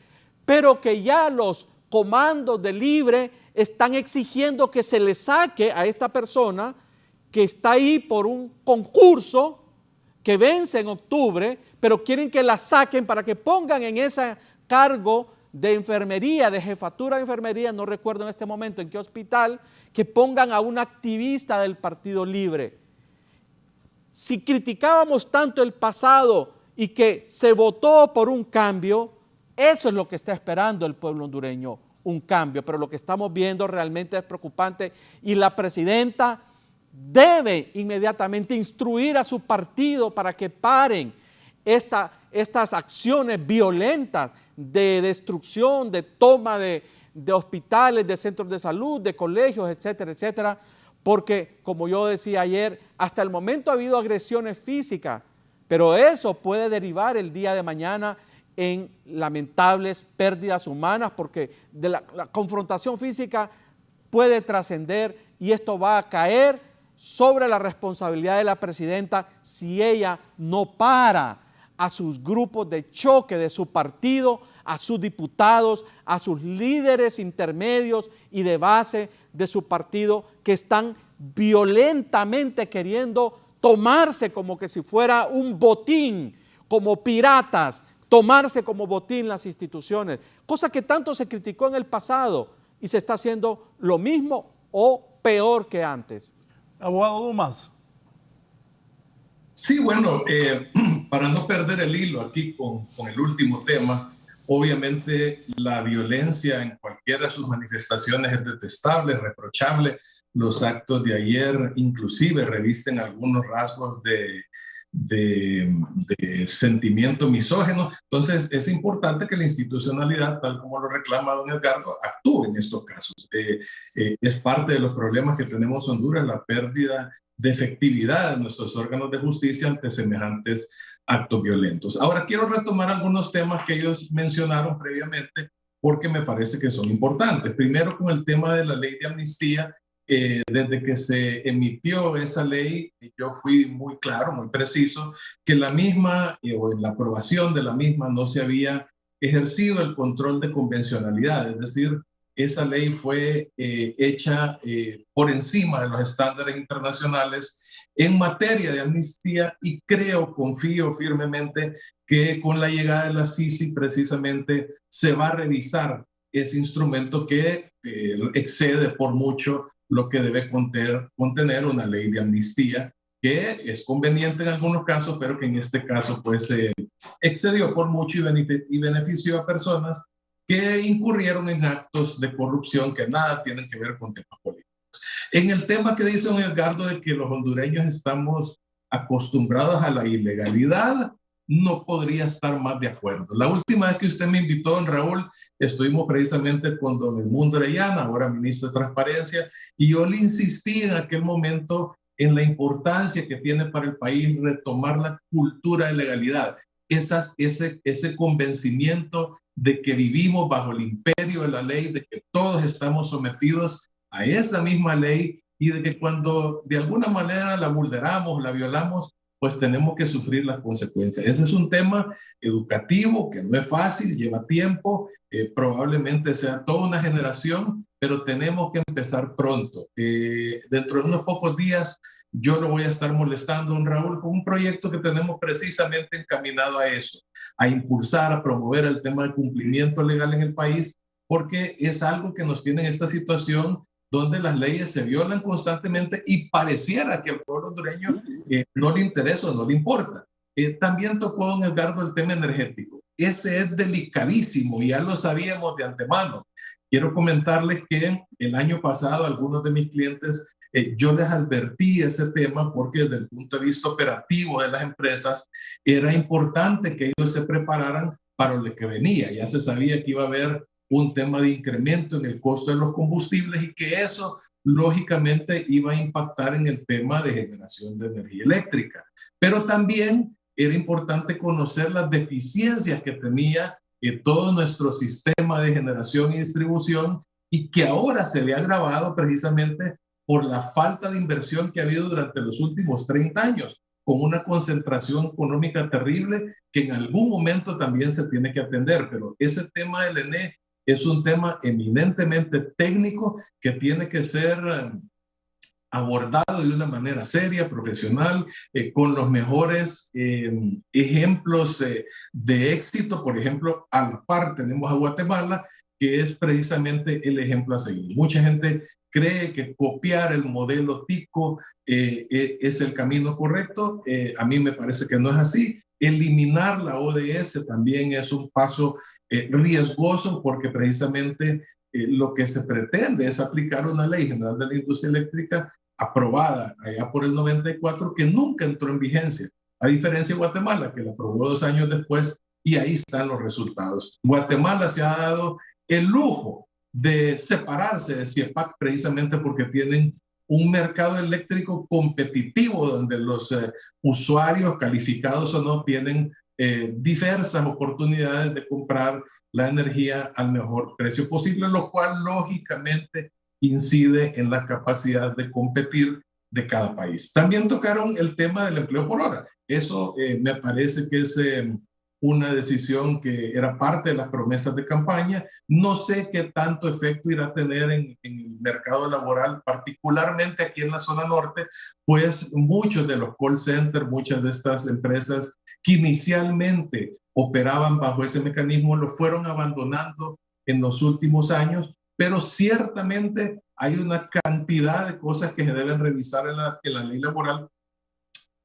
pero que ya los comandos de Libre están exigiendo que se le saque a esta persona que está ahí por un concurso que vence en octubre, pero quieren que la saquen para que pongan en ese cargo de enfermería, de jefatura de enfermería, no recuerdo en este momento en qué hospital, que pongan a una activista del Partido Libre. Si criticábamos tanto el pasado y que se votó por un cambio, eso es lo que está esperando el pueblo hondureño, un cambio, pero lo que estamos viendo realmente es preocupante y la presidenta debe inmediatamente instruir a su partido para que paren estas acciones violentas de destrucción, de toma de hospitales, de centros de salud, de colegios, etcétera, etcétera, porque como yo decía ayer, hasta el momento ha habido agresiones físicas, pero eso puede derivar el día de mañana en lamentables pérdidas humanas, porque de la confrontación física puede trascender y esto va a caer sobre la responsabilidad de la presidenta si ella no para a sus grupos de choque de su partido, a sus diputados, a sus líderes intermedios y de base de su partido que están violentamente queriendo tomarse como que si fuera un botín, como piratas, tomarse como botín las instituciones, cosa que tanto se criticó en el pasado y se está haciendo lo mismo o peor que antes. Abogado Dumas. Sí, bueno, para no perder el hilo aquí con el último tema, obviamente la violencia en cualquiera de sus manifestaciones es detestable, reprochable. Los actos de ayer inclusive revisten algunos rasgos de sentimiento misógino. Entonces es importante que la institucionalidad, tal como lo reclama don Edgardo, actúe en estos casos. Es parte de los problemas que tenemos en Honduras, la pérdida de efectividad de nuestros órganos de justicia ante semejantes actos violentos. Ahora quiero retomar algunos temas que ellos mencionaron previamente porque me parece que son importantes. Primero, con el tema de la ley de amnistía. Desde que se emitió esa ley, yo fui muy claro, muy preciso, que la misma, o en la aprobación de la misma, no se había ejercido el control de convencionalidad, es decir, esa ley fue hecha por encima de los estándares internacionales en materia de amnistía, y confío firmemente que con la llegada de la CICI precisamente se va a revisar ese instrumento que excede por mucho lo que debe contener una ley de amnistía, que es conveniente en algunos casos, pero que en este caso pues excedió por mucho y benefició a personas que incurrieron en actos de corrupción que nada tienen que ver con temas políticos. En el tema que dice don Edgardo de que los hondureños estamos acostumbrados a la ilegalidad, no podría estar más de acuerdo. La última vez que usted me invitó, don Raúl, estuvimos precisamente con don Edmundo Orellana, ahora ministro de Transparencia, y yo le insistí en aquel momento en la importancia que tiene para el país retomar la cultura de legalidad, ese convencimiento de que vivimos bajo el imperio de la ley, de que todos estamos sometidos a esa misma ley y de que cuando de alguna manera la vulneramos, la violamos, pues tenemos que sufrir las consecuencias. Ese es un tema educativo que no es fácil, lleva tiempo, probablemente sea toda una generación, pero tenemos que empezar pronto. Dentro de unos pocos días yo lo voy a estar molestando, don Raúl, con un proyecto que tenemos precisamente encaminado a eso, a impulsar, a promover el tema del cumplimiento legal en el país, porque es algo que nos tiene en esta situación donde las leyes se violan constantemente y pareciera que al pueblo hondureño no le interesa o no le importa. También tocó don Edgardo el tema energético. Ese es delicadísimo y ya lo sabíamos de antemano. Quiero comentarles que el año pasado algunos de mis clientes, yo les advertí ese tema porque desde el punto de vista operativo de las empresas era importante que ellos se prepararan para lo que venía. Ya se sabía que iba a haber un tema de incremento en el costo de los combustibles y que eso lógicamente iba a impactar en el tema de generación de energía eléctrica. Pero también era importante conocer las deficiencias que tenía todo nuestro sistema de generación y distribución y que ahora se ve agravado precisamente por la falta de inversión que ha habido durante los últimos 30 años, con una concentración económica terrible que en algún momento también se tiene que atender. Pero ese tema del ENE es un tema eminentemente técnico que tiene que ser abordado de una manera seria, profesional, con los mejores ejemplos de éxito. Por ejemplo, a la par tenemos a Guatemala, que es precisamente el ejemplo a seguir. Mucha gente cree que copiar el modelo TICO es el camino correcto. A mí me parece que no es así. Eliminar la ODS también es un paso riesgoso porque precisamente lo que se pretende es aplicar una ley general de la industria eléctrica aprobada allá por el 94 que nunca entró en vigencia, a diferencia de Guatemala que la aprobó 2 años después y ahí están los resultados. Guatemala se ha dado el lujo de separarse de CIEPAC precisamente porque tienen un mercado eléctrico competitivo donde los usuarios calificados o no tienen diversas oportunidades de comprar la energía al mejor precio posible, lo cual lógicamente incide en la capacidad de competir de cada país. También tocaron el tema del empleo por hora. Eso me parece que es una decisión que era parte de las promesas de campaña. No sé qué tanto efecto irá a tener en el mercado laboral, particularmente aquí en la zona norte, pues muchos de los call centers, muchas de estas empresas que inicialmente operaban bajo ese mecanismo, lo fueron abandonando en los últimos años pero ciertamente hay una cantidad de cosas que se deben revisar en la ley laboral,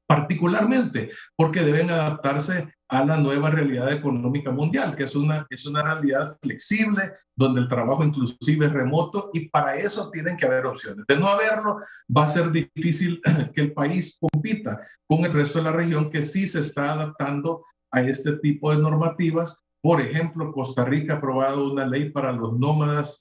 particularmente porque deben adaptarse a la nueva realidad económica mundial, que es una realidad flexible, donde el trabajo inclusive es remoto, y para eso tienen que haber opciones. De no haberlo, va a ser difícil que el país compita con el resto de la región, que sí se está adaptando a este tipo de normativas. Por ejemplo, Costa Rica ha aprobado una ley para los nómadas,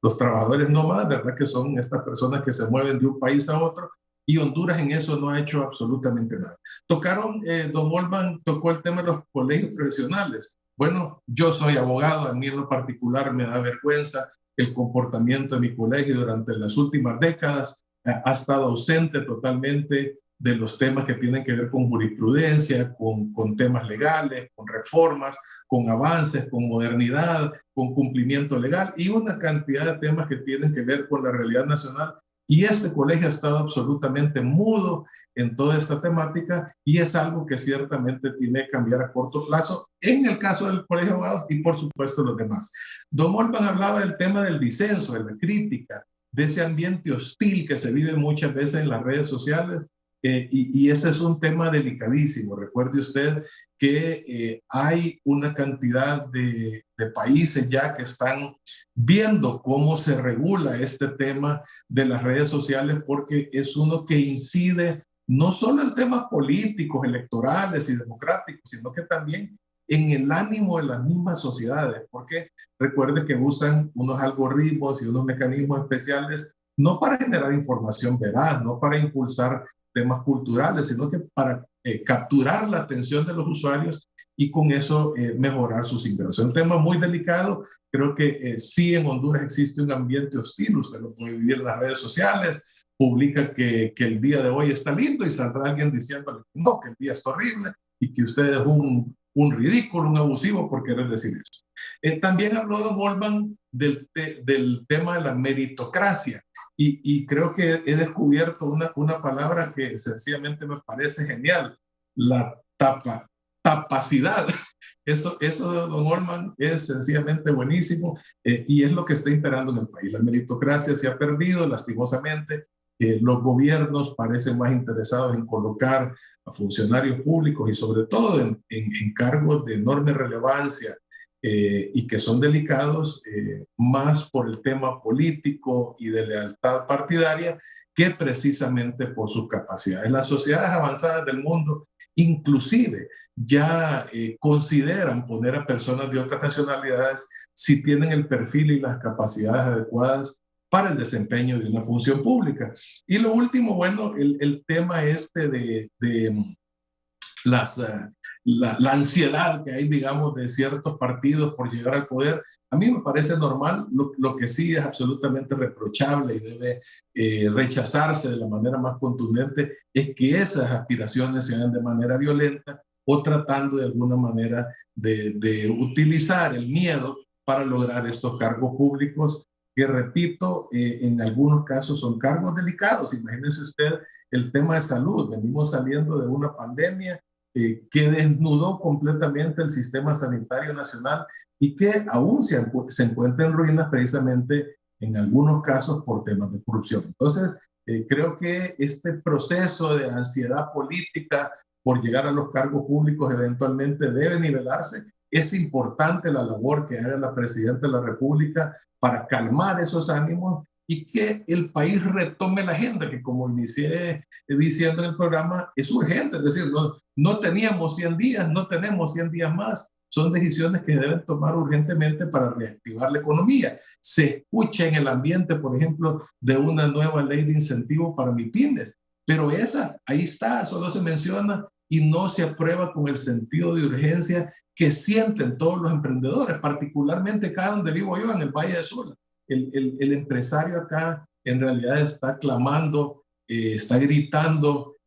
los trabajadores nómadas, ¿verdad? Que son estas personas que se mueven de un país a otro, y Honduras en eso no ha hecho absolutamente nada. Don Olman tocó el tema de los colegios profesionales. Bueno, yo soy abogado, a mí en lo particular me da vergüenza el comportamiento de mi colegio durante las últimas décadas. Ha estado ausente totalmente de los temas que tienen que ver con jurisprudencia, con temas legales, con reformas, con avances, con modernidad, con cumplimiento legal y una cantidad de temas que tienen que ver con la realidad nacional. Y este colegio ha estado absolutamente mudo en toda esta temática, y es algo que ciertamente tiene que cambiar a corto plazo en el caso del Colegio de Abogados y por supuesto los demás. Don Olman hablaba del tema del disenso, de la crítica, de ese ambiente hostil que se vive muchas veces en las redes sociales, y ese es un tema delicadísimo. Recuerde usted que hay una cantidad de países ya que están viendo cómo se regula este tema de las redes sociales, porque es uno que incide no solo en temas políticos, electorales y democráticos, sino que también en el ánimo de las mismas sociedades, porque recuerde que usan unos algoritmos y unos mecanismos especiales no para generar información veraz, no para impulsar temas culturales, sino que para capturar la atención de los usuarios y con eso mejorar sus ingresos. Es un tema muy delicado. Creo que sí, en Honduras existe un ambiente hostil. Usted lo puede vivir en las redes sociales, publica que el día de hoy está lindo y saldrá alguien diciéndole no, que el día está horrible y que usted es un ridículo, un abusivo por querer decir eso. También habló don Olman del tema de la meritocracia. Y creo que he descubierto una palabra que sencillamente me parece genial, la tapacidad. Eso, don Olman, es sencillamente buenísimo, y es lo que está imperando en el país. La meritocracia se ha perdido, lastimosamente. Los gobiernos parecen más interesados en colocar a funcionarios públicos y sobre todo en cargos de enorme relevancia, y que son delicados más por el tema político y de lealtad partidaria que precisamente por sus capacidades. Las sociedades avanzadas del mundo inclusive ya consideran poner a personas de otras nacionalidades si tienen el perfil y las capacidades adecuadas para el desempeño de una función pública. Y lo último, bueno, el tema de la ansiedad que hay, digamos, de ciertos partidos por llegar al poder. A mí me parece normal. Lo que sí es absolutamente reprochable y debe rechazarse de la manera más contundente es que esas aspiraciones se hagan de manera violenta o tratando de alguna manera de utilizar el miedo para lograr estos cargos públicos que, repito, en algunos casos son cargos delicados. Imagínese usted el tema de salud. Venimos saliendo de una pandemia que desnudó completamente el sistema sanitario nacional y que aún se encuentra en ruinas precisamente en algunos casos por temas de corrupción. Entonces, creo que este proceso de ansiedad política por llegar a los cargos públicos eventualmente debe nivelarse. Es importante la labor que haga la Presidenta de la República para calmar esos ánimos y que el país retome la agenda, que como inicié diciendo en el programa, es urgente. Es decir, no teníamos 100 días, no tenemos 100 días más. Son decisiones que deben tomar urgentemente para reactivar la economía. Se escucha en el ambiente, por ejemplo, de una nueva ley de incentivo para MIPYMES, pero esa, ahí está, solo se menciona y no se aprueba con el sentido de urgencia que sienten todos los emprendedores, particularmente acá donde vivo yo, en el Valle de Sula. El empresario acá en realidad está clamando, está gritando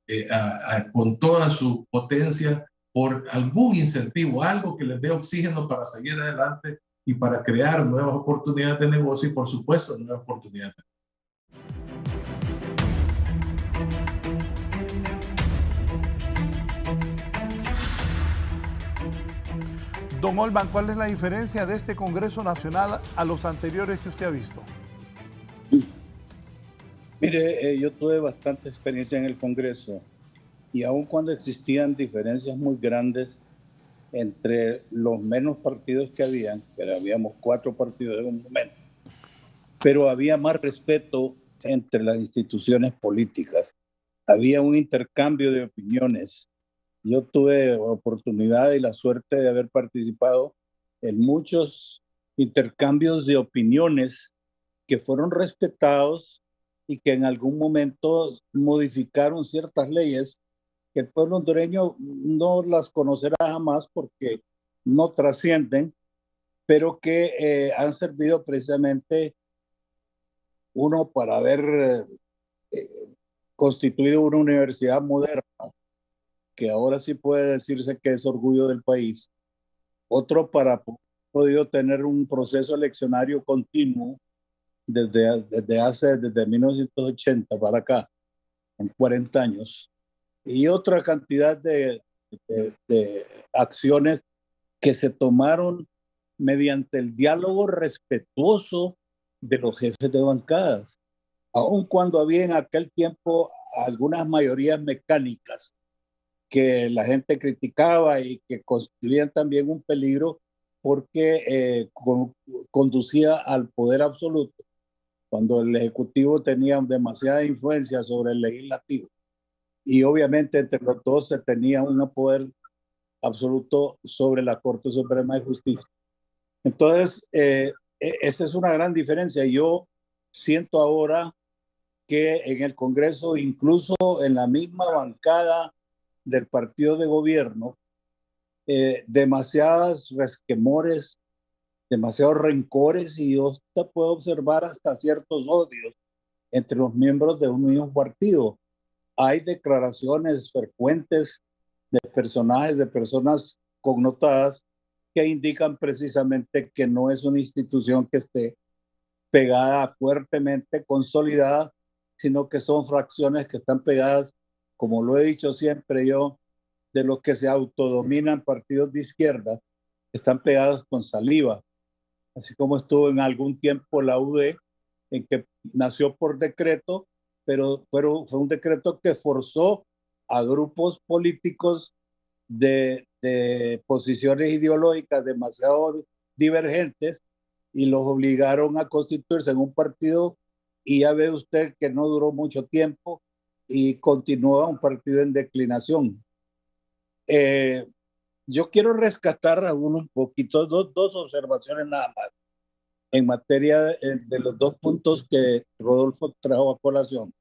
con toda su potencia por algún incentivo, algo que les dé oxígeno para seguir adelante y para crear nuevas oportunidades de negocio y, por supuesto, nuevas oportunidades. Don Olban, ¿cuál es la diferencia de este Congreso Nacional a los anteriores que usted ha visto? Mire, yo tuve bastante experiencia en el Congreso y aun cuando existían diferencias muy grandes entre los menos partidos que habían, pero habíamos 4 partidos en un momento, pero había más respeto entre las instituciones políticas. Había un intercambio de opiniones. Yo tuve oportunidad y la suerte de haber participado en muchos intercambios de opiniones que fueron respetados y que en algún momento modificaron ciertas leyes que el pueblo hondureño no las conocerá jamás porque no trascienden, pero que han servido precisamente uno para haber constituido una universidad moderna, que ahora sí puede decirse que es orgullo del país. Otro para podido tener un proceso eleccionario continuo desde 1980 para acá, en 40 años. Y otra cantidad de acciones que se tomaron mediante el diálogo respetuoso de los jefes de bancadas, aun cuando había en aquel tiempo algunas mayorías mecánicas que la gente criticaba y que constituían también un peligro porque conducía al poder absoluto, cuando el Ejecutivo tenía demasiada influencia sobre el Legislativo. Y obviamente entre los dos se tenía un poder absoluto sobre la Corte Suprema de Justicia. Entonces, esa es una gran diferencia. Yo siento ahora que en el Congreso, incluso en la misma bancada del partido de gobierno, demasiados resquemores, demasiados rencores, y yo puedo observar hasta ciertos odios entre los miembros de un mismo partido. Hay declaraciones frecuentes de personajes, de personas connotadas, que indican precisamente que no es una institución que esté pegada fuertemente, consolidada, sino que son fracciones que están pegadas, como lo he dicho siempre yo, de los que se autodominan partidos de izquierda, están pegados con saliva, así como estuvo en algún tiempo la UD, en que nació por decreto, pero fue un decreto que forzó a grupos políticos de posiciones ideológicas demasiado divergentes y los obligaron a constituirse en un partido, y ya ve usted que no duró mucho tiempo y continúa un partido en declinación. Yo quiero rescatar a uno un poquito, dos observaciones nada más en materia de los 2 puntos que Rodolfo trajo a colación,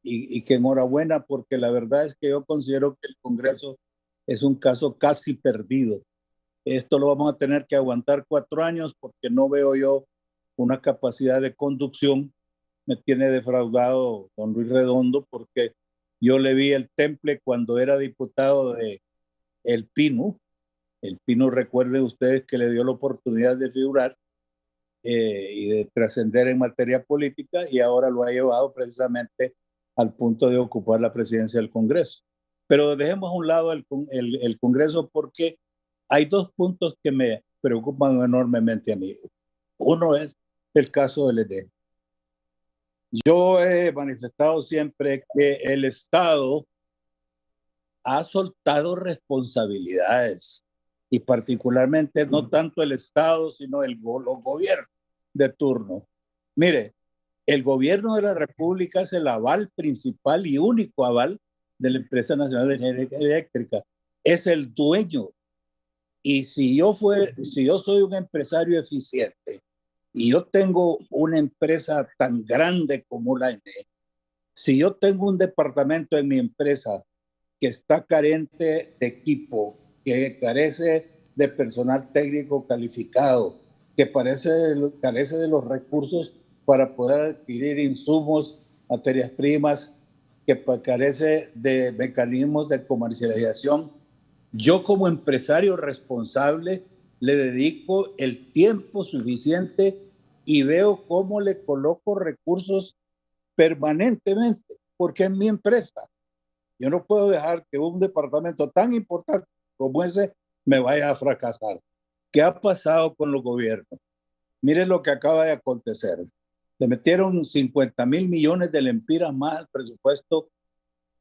y que enhorabuena, porque la verdad es que yo considero que el Congreso es un caso casi perdido. Esto lo vamos a tener que aguantar 4 años porque no veo yo una capacidad de conducción. Me tiene defraudado don Luis Redondo, porque yo le vi el temple cuando era diputado de El Pino. El Pino, recuerden ustedes que le dio la oportunidad de figurar y de trascender en materia política, y ahora lo ha llevado precisamente al punto de ocupar la presidencia del Congreso. Pero dejemos a un lado el Congreso, porque hay 2 puntos que me preocupan enormemente a mí. Uno es el caso del ENE. Yo he manifestado siempre que el Estado ha soltado responsabilidades, y particularmente no tanto el Estado, sino los gobiernos de turno. Mire, el gobierno de la República es el aval principal y único aval de la Empresa Nacional de Energía Eléctrica. Es el dueño. Y si yo soy un empresario eficiente y yo tengo una empresa tan grande como la ENE, si yo tengo un departamento en mi empresa que está carente de equipo, que carece de personal técnico calificado, que carece de los recursos para poder adquirir insumos, materias primas, que carece de mecanismos de comercialización, yo como empresario responsable le dedico el tiempo suficiente y veo cómo le coloco recursos permanentemente, porque es mi empresa. Yo no puedo dejar que un departamento tan importante como ese me vaya a fracasar. ¿Qué ha pasado con los gobiernos? Miren lo que acaba de acontecer. Le metieron 50.000 millones de lempiras más al presupuesto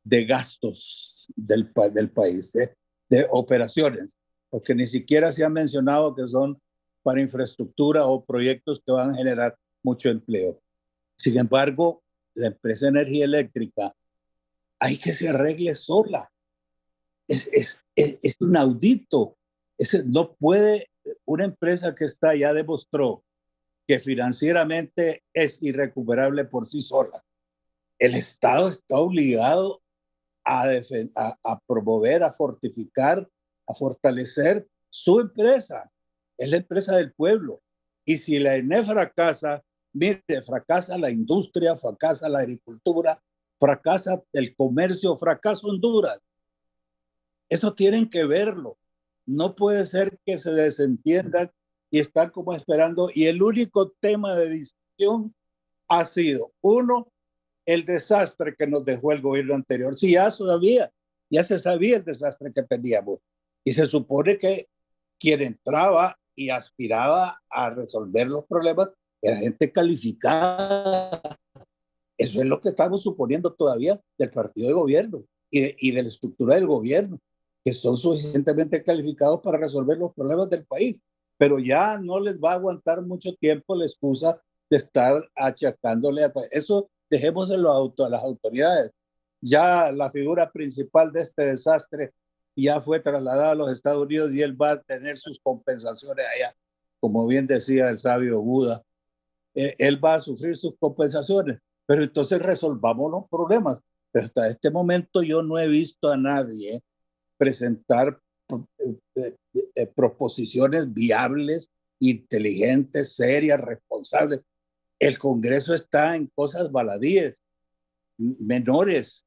de gastos del país, de operaciones, porque ni siquiera se ha mencionado que son para infraestructura o proyectos que van a generar mucho empleo. Sin embargo, la empresa de energía eléctrica hay que se arregle sola. Es inaudito. No puede, una empresa que está ya demostró que financieramente es irrecuperable por sí sola. El Estado está obligado a promover, a fortificar, a fortalecer su empresa. Es la empresa del pueblo. Y si la ENE fracasa, mire, fracasa la industria, fracasa la agricultura, fracasa el comercio, fracasa Honduras. Eso tienen que verlo. No puede ser que se desentiendan y están como esperando. Y el único tema de discusión ha sido, uno, el desastre que nos dejó el gobierno anterior. Sí, ya se sabía el desastre que teníamos. Y se supone que quien entraba y aspiraba a resolver los problemas era gente calificada. Eso es lo que estamos suponiendo todavía del partido de gobierno y de la estructura del gobierno, que son suficientemente calificados para resolver los problemas del país. Pero ya no les va a aguantar mucho tiempo la excusa de estar achacándole. Eso dejémoselo a las autoridades. Ya la figura principal de este desastre ya fue trasladada a los Estados Unidos y él va a tener sus compensaciones allá. Como bien decía el sabio Buda, él va a sufrir sus compensaciones. Pero entonces resolvamos los problemas. Pero hasta este momento yo no he visto a nadie presentar proposiciones viables, inteligentes, serias, responsables. El Congreso está en cosas baladíes, menores,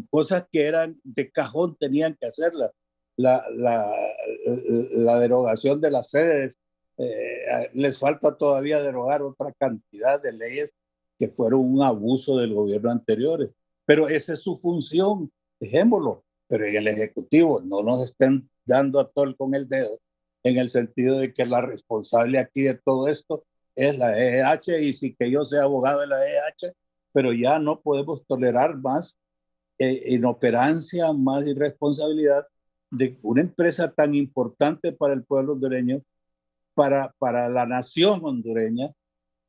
cosas que eran de cajón, tenían que hacerlas. La derogación de las sedes, les falta todavía derogar otra cantidad de leyes que fueron un abuso del gobierno anterior. Pero esa es su función, dejémoslo. Pero en el Ejecutivo no nos estén dando a tol con el dedo, en el sentido de que la responsable aquí de todo esto es la EEH, y sí que yo sea abogado de la EEH, pero ya no podemos tolerar más inoperancia, más irresponsabilidad de una empresa tan importante para el pueblo hondureño, para la nación hondureña,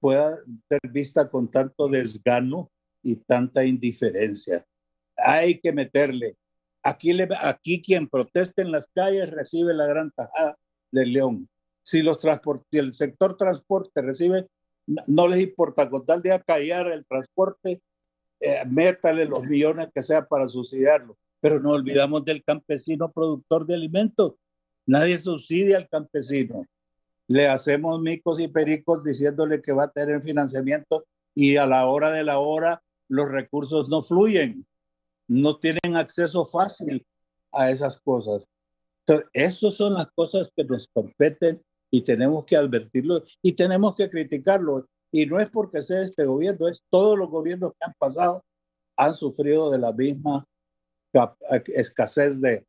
pueda ser vista con tanto desgano y tanta indiferencia. Hay que meterle. Aquí quien protesta en las calles recibe la gran tajada del león. Si el sector transporte recibe, no les importa, con tal de acallar el transporte, métale los millones que sea para subsidiarlo. Pero no olvidamos del campesino productor de alimentos. Nadie subsidia al campesino. Le hacemos micos y pericos diciéndole que va a tener financiamiento y a la hora de la hora los recursos no fluyen. No tienen acceso fácil a esas cosas. Entonces, esas son las cosas que nos competen y tenemos que advertirlo y tenemos que criticarlo. Y no es porque sea este gobierno, es todos los gobiernos que han pasado han sufrido de la misma escasez de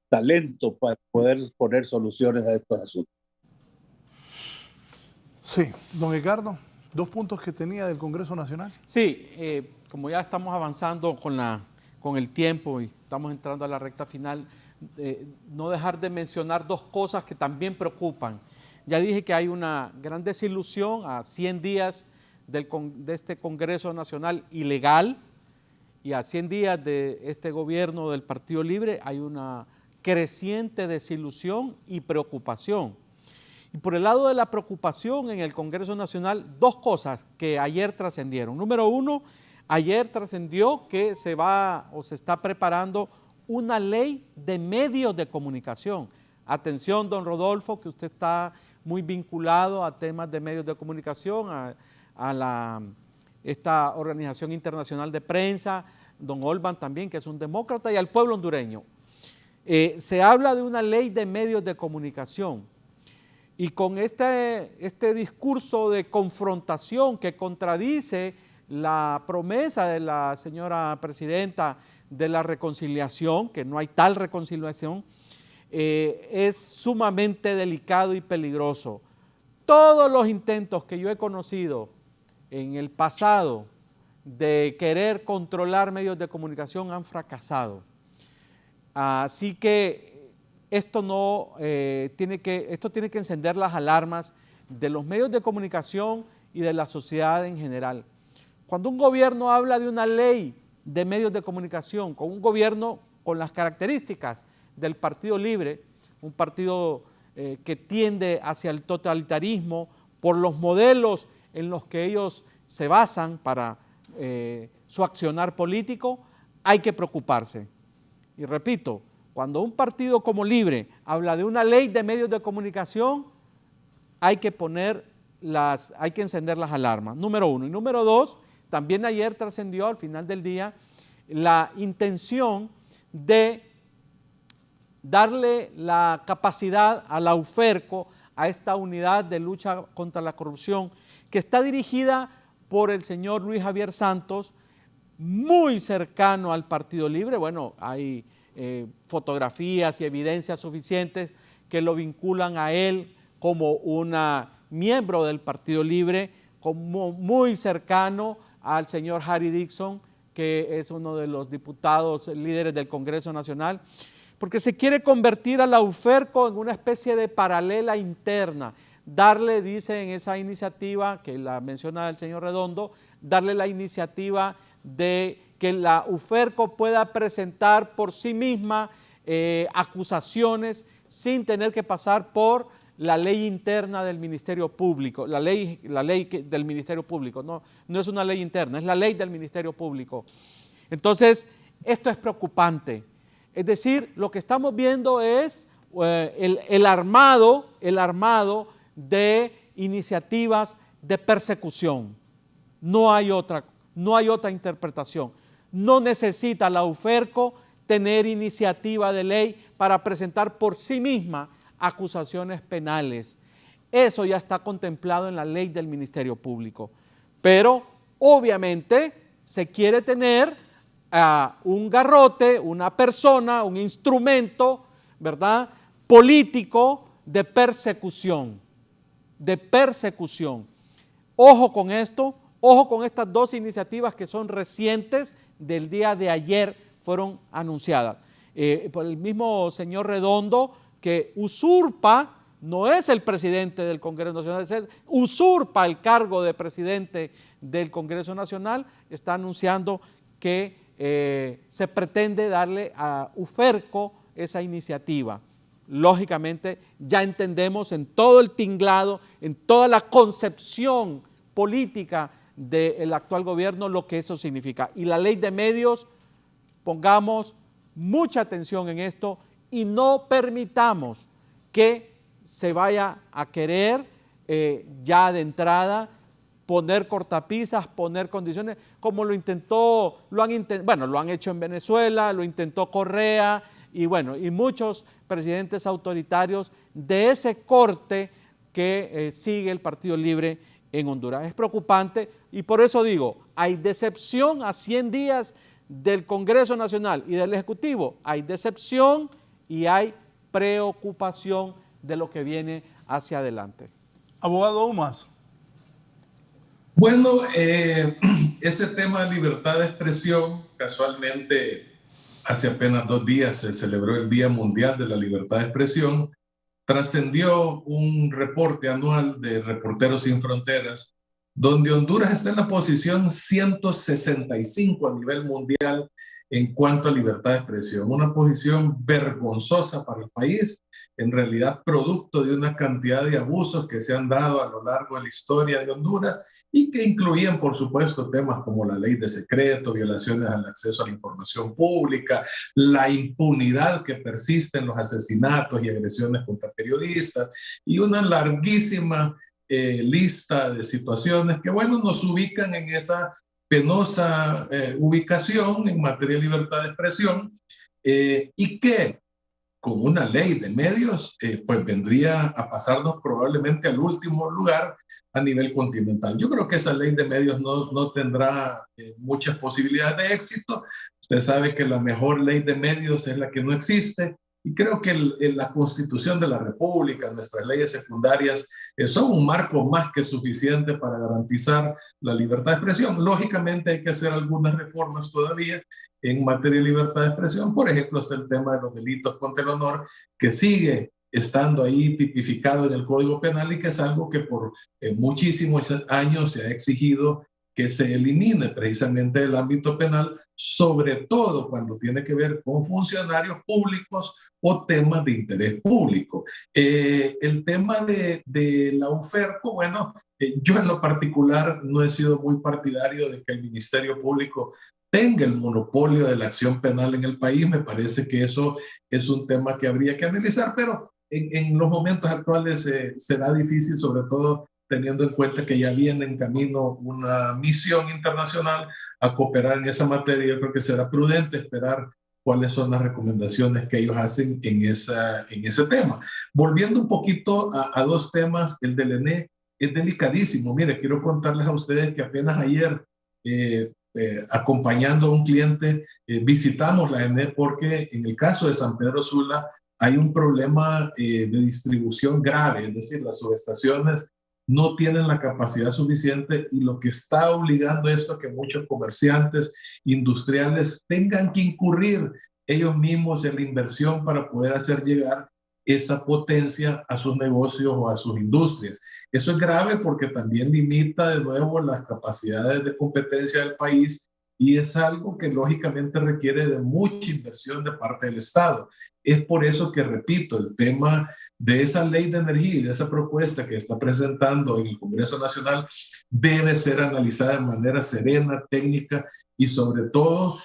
talento para poder poner soluciones a estos asuntos. Sí, don Edgardo, 2 puntos que tenía del Congreso Nacional. Sí, como ya estamos avanzando con el tiempo y estamos entrando a la recta final, no dejar de mencionar 2 cosas que también preocupan. Ya dije que hay una gran desilusión a 100 días de este Congreso Nacional ilegal y a 100 días de este gobierno del Partido Libre hay una creciente desilusión y preocupación. Y por el lado de la preocupación en el Congreso Nacional, 2 cosas que ayer trascendieron. Número 1, ayer trascendió que se está preparando una ley de medios de comunicación. Atención, don Rodolfo, que usted está muy vinculado a temas de medios de comunicación, a esta Organización Internacional de Prensa, don Olban también, que es un demócrata, y al pueblo hondureño. Se habla de una ley de medios de comunicación. Y con este discurso de confrontación que contradice la promesa de la señora presidenta de la reconciliación, que no hay tal reconciliación, es sumamente delicado y peligroso. Todos los intentos que yo he conocido en el pasado de querer controlar medios de comunicación han fracasado. Así que esto tiene que encender las alarmas de los medios de comunicación y de la sociedad en general. Cuando un gobierno habla de una ley de medios de comunicación, con un gobierno con las características del Partido Libre, un partido que tiende hacia el totalitarismo por los modelos en los que ellos se basan para su accionar político, hay que preocuparse. Y repito, cuando un partido como Libre habla de una ley de medios de comunicación, hay que encender las alarmas, número uno. Y número dos, también ayer trascendió al final del día la intención de darle la capacidad a la UFERCO, a esta unidad de lucha contra la corrupción, que está dirigida por el señor Luis Javier Santos, muy cercano al Partido Libre. Bueno, hay fotografías y evidencias suficientes que lo vinculan a él como una miembro del Partido Libre, como muy cercano al señor Harry Dixon, que es uno de los diputados líderes del Congreso Nacional, porque se quiere convertir a la UFERCO en una especie de paralela interna, darle, dice en esa iniciativa que la menciona el señor Redondo, darle la iniciativa de que la UFERCO pueda presentar por sí misma acusaciones sin tener que pasar por la ley interna del Ministerio Público, la ley del Ministerio Público, no es una ley interna, es la ley del Ministerio Público. Entonces, esto es preocupante. Es decir, lo que estamos viendo es el armado de iniciativas de persecución. No hay otra interpretación. No necesita la UFERCO tener iniciativa de ley para presentar por sí misma acusaciones penales. Eso ya está contemplado en la ley del Ministerio Público. Pero obviamente se quiere tener un garrote, una persona, un instrumento, ¿verdad?, político de persecución. Ojo con esto, ojo con estas dos iniciativas que son recientes, del día de ayer fueron anunciadas. Por el mismo señor Redondo, que usurpa, no es el presidente del Congreso Nacional, usurpa el cargo de presidente del Congreso Nacional, está anunciando que se pretende darle a UFERCO esa iniciativa. Lógicamente ya entendemos en todo el tinglado, en toda la concepción política del actual gobierno lo que eso significa. Y la ley de medios, pongamos mucha atención en esto y no permitamos que se vaya a querer ya de entrada poner cortapisas, poner condiciones, como lo han hecho en Venezuela, lo intentó Correa y muchos presidentes autoritarios de ese corte que sigue el Partido Libre en Honduras. Es preocupante y por eso digo, hay decepción a 100 días del Congreso Nacional y del Ejecutivo, hay decepción y hay preocupación de lo que viene hacia adelante. Abogado Umas. Bueno, este tema de libertad de expresión, casualmente hace apenas 2 días se celebró el Día Mundial de la Libertad de Expresión, trascendió un reporte anual de Reporteros Sin Fronteras, donde Honduras está en la posición 165 a nivel mundial en cuanto a libertad de expresión. Una posición vergonzosa para el país, en realidad producto de una cantidad de abusos que se han dado a lo largo de la historia de Honduras y que incluían, por supuesto, temas como la ley de secreto, violaciones al acceso a la información pública, la impunidad que persiste en los asesinatos y agresiones contra periodistas y una larguísima lista de situaciones que, nos ubican en esa penosa ubicación en materia de libertad de expresión y que con una ley de medios pues vendría a pasarnos probablemente al último lugar a nivel continental. Yo creo que esa ley de medios no tendrá muchas posibilidades de éxito. Usted sabe que la mejor ley de medios es la que no existe. Y creo que la Constitución de la República, nuestras leyes secundarias, son un marco más que suficiente para garantizar la libertad de expresión. Lógicamente hay que hacer algunas reformas todavía en materia de libertad de expresión. Por ejemplo, está el tema de los delitos contra el honor, que sigue estando ahí tipificado en el Código Penal y que es algo que por muchísimos años se ha exigido que se elimine precisamente del ámbito penal, sobre todo cuando tiene que ver con funcionarios públicos o temas de interés público. El tema de la UFERPO, bueno, yo en lo particular no he sido muy partidario de que el Ministerio Público tenga el monopolio de la acción penal en el país. Me parece que eso es un tema que habría que analizar, pero en los momentos actuales será difícil, sobre todo teniendo en cuenta que ya viene en camino una misión internacional a cooperar en esa materia. Yo creo que será prudente esperar cuáles son las recomendaciones que ellos hacen en ese tema. Volviendo un poquito a dos temas, el del ENE es delicadísimo. Mire, quiero contarles a ustedes que apenas ayer, acompañando a un cliente, visitamos la ENE porque en el caso de San Pedro Sula hay un problema de distribución grave, es decir, las subestaciones no tienen la capacidad suficiente y lo que está obligando esto a que muchos comerciantes industriales tengan que incurrir ellos mismos en la inversión para poder hacer llegar esa potencia a sus negocios o a sus industrias. Eso es grave porque también limita de nuevo las capacidades de competencia del país y es algo que lógicamente requiere de mucha inversión de parte del Estado. Es por eso que, repito, el tema de esa ley de energía y de esa propuesta que está presentando en el Congreso Nacional debe ser analizada de manera serena, técnica y sobre todo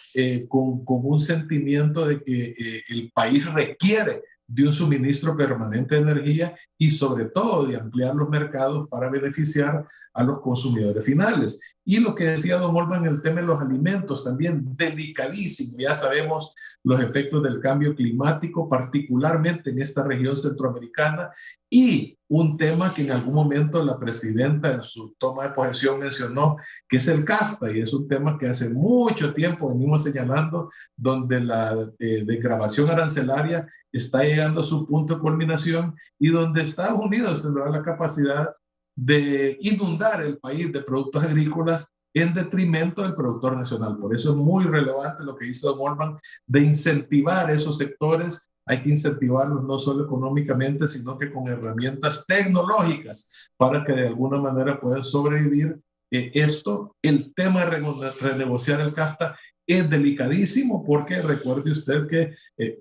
con un sentimiento de que el país requiere de un suministro permanente de energía y sobre todo de ampliar los mercados para beneficiar a los consumidores finales. Y lo que decía don Olman, el tema de los alimentos, también delicadísimo. Ya sabemos los efectos del cambio climático, particularmente en esta región centroamericana, y un tema que en algún momento la presidenta en su toma de posesión mencionó, que es el CAFTA, y es un tema que hace mucho tiempo venimos señalando, donde la desgravación arancelaria está llegando a su punto de culminación y donde Estados Unidos tendrá la capacidad de inundar el país de productos agrícolas en detrimento del productor nacional. Por eso es muy relevante lo que dice don Olman de incentivar esos sectores. Hay que incentivarlos no solo económicamente, sino que con herramientas tecnológicas para que de alguna manera puedan sobrevivir. El tema de renegociar el CAFTA es delicadísimo porque recuerde usted que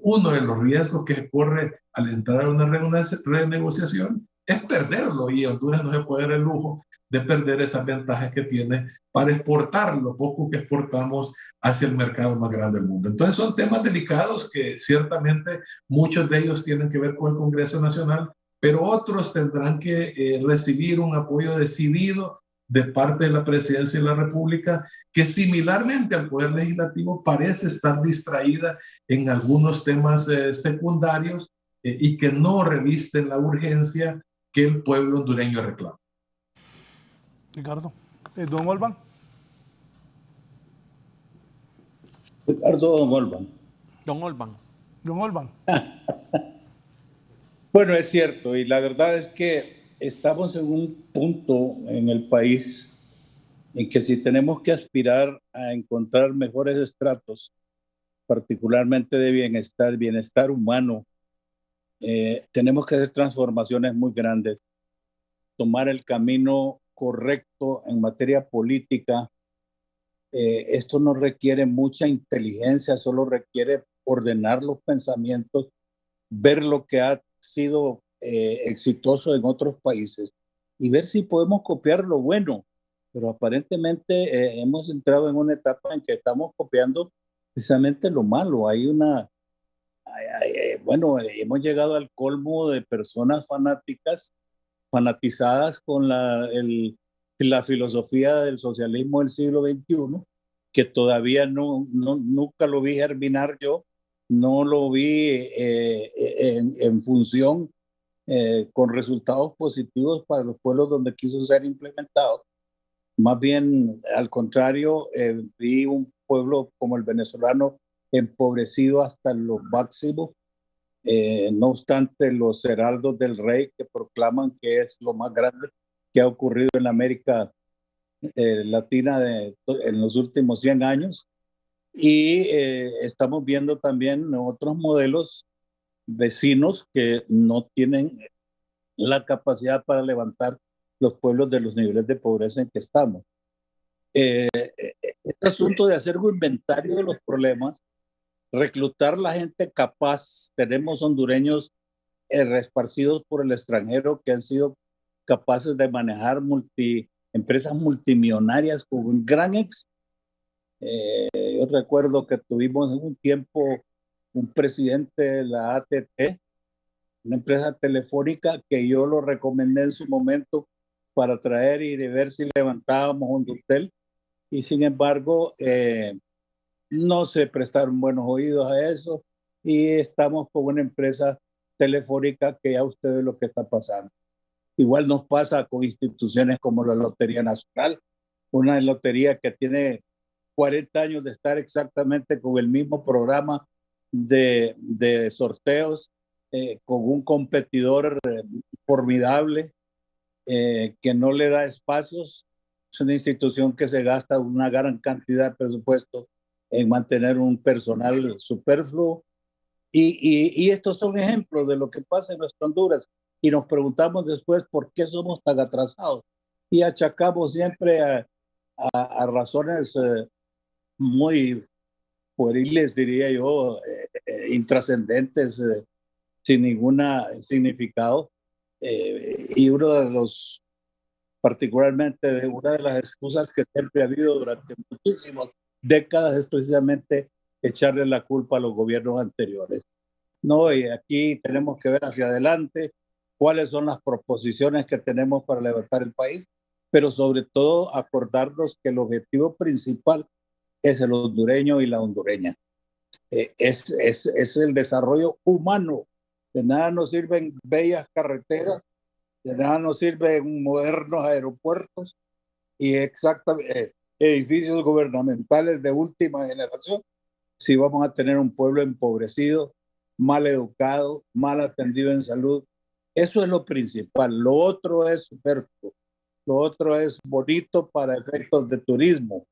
uno de los riesgos que se corre al entrar a una renegociación es perderlo, y Honduras no se puede dar el lujo de perder esas ventajas que tiene para exportar lo poco que exportamos hacia el mercado más grande del mundo. Entonces son temas delicados que ciertamente muchos de ellos tienen que ver con el Congreso Nacional, pero otros tendrán que recibir un apoyo decidido de parte de la Presidencia de la República, que similarmente al Poder Legislativo parece estar distraída en algunos temas secundarios y que no revisten la urgencia que el pueblo hondureño reclama. Ricardo. Don Olman. Ricardo, don Olman. Don Olman. Don Olman. Bueno, es cierto, y la verdad es que estamos en un punto en el país en que si tenemos que aspirar a encontrar mejores estratos, particularmente de bienestar humano, tenemos que hacer transformaciones muy grandes, tomar el camino correcto en materia política. Esto no requiere mucha inteligencia, solo requiere ordenar los pensamientos, ver lo que ha sido exitoso en otros países y ver si podemos copiar lo bueno. Pero aparentemente hemos entrado en una etapa en que estamos copiando precisamente lo malo. Bueno, hemos llegado al colmo de personas fanatizadas con la filosofía del socialismo del siglo XXI, que todavía nunca lo vi germinar yo, no lo vi en función con resultados positivos para los pueblos donde quiso ser implementado. Más bien, al contrario, vi un pueblo como el venezolano empobrecido hasta lo máximo, No obstante, los heraldos del rey que proclaman que es lo más grande que ha ocurrido en América Latina en los últimos 100 años. Y estamos viendo también otros modelos vecinos que no tienen la capacidad para levantar los pueblos de los niveles de pobreza en que estamos. Este asunto de hacer un inventario de los problemas, reclutar la gente capaz. Tenemos hondureños esparcidos por el extranjero que han sido capaces de manejar empresas multimillonarias con un gran éxito. Yo recuerdo que tuvimos en un tiempo un presidente de la AT&T, una empresa telefónica que yo lo recomendé en su momento para traer y ver si levantábamos un hotel, y sin embargo no se prestaron buenos oídos a eso, y estamos con una empresa telefónica que ya ustedes lo que está pasando. Igual nos pasa con instituciones como la Lotería Nacional, una lotería que tiene 40 años de estar exactamente con el mismo programa de sorteos, con un competidor formidable que no le da espacios. Es una institución que se gasta una gran cantidad de presupuesto en mantener un personal superfluo. Y estos son ejemplos de lo que pasa en nuestra Honduras. Y nos preguntamos después por qué somos tan atrasados. Y achacamos siempre a razones muy pueriles, diría yo, intrascendentes, sin ningún significado. Y particularmente una de las excusas que siempre ha habido durante muchísimas décadas es precisamente echarle la culpa a los gobiernos anteriores. No, y aquí tenemos que ver hacia adelante cuáles son las proposiciones que tenemos para levantar el país, pero sobre todo acordarnos que el objetivo principal es el hondureño y la hondureña. Es el desarrollo humano. De nada nos sirven bellas carreteras, de nada nos sirven modernos aeropuertos y edificios gubernamentales de última generación si vamos a tener un pueblo empobrecido, mal educado, mal atendido en salud. Eso es lo principal. Lo otro es superfluo. Lo otro es bonito para efectos de turismo,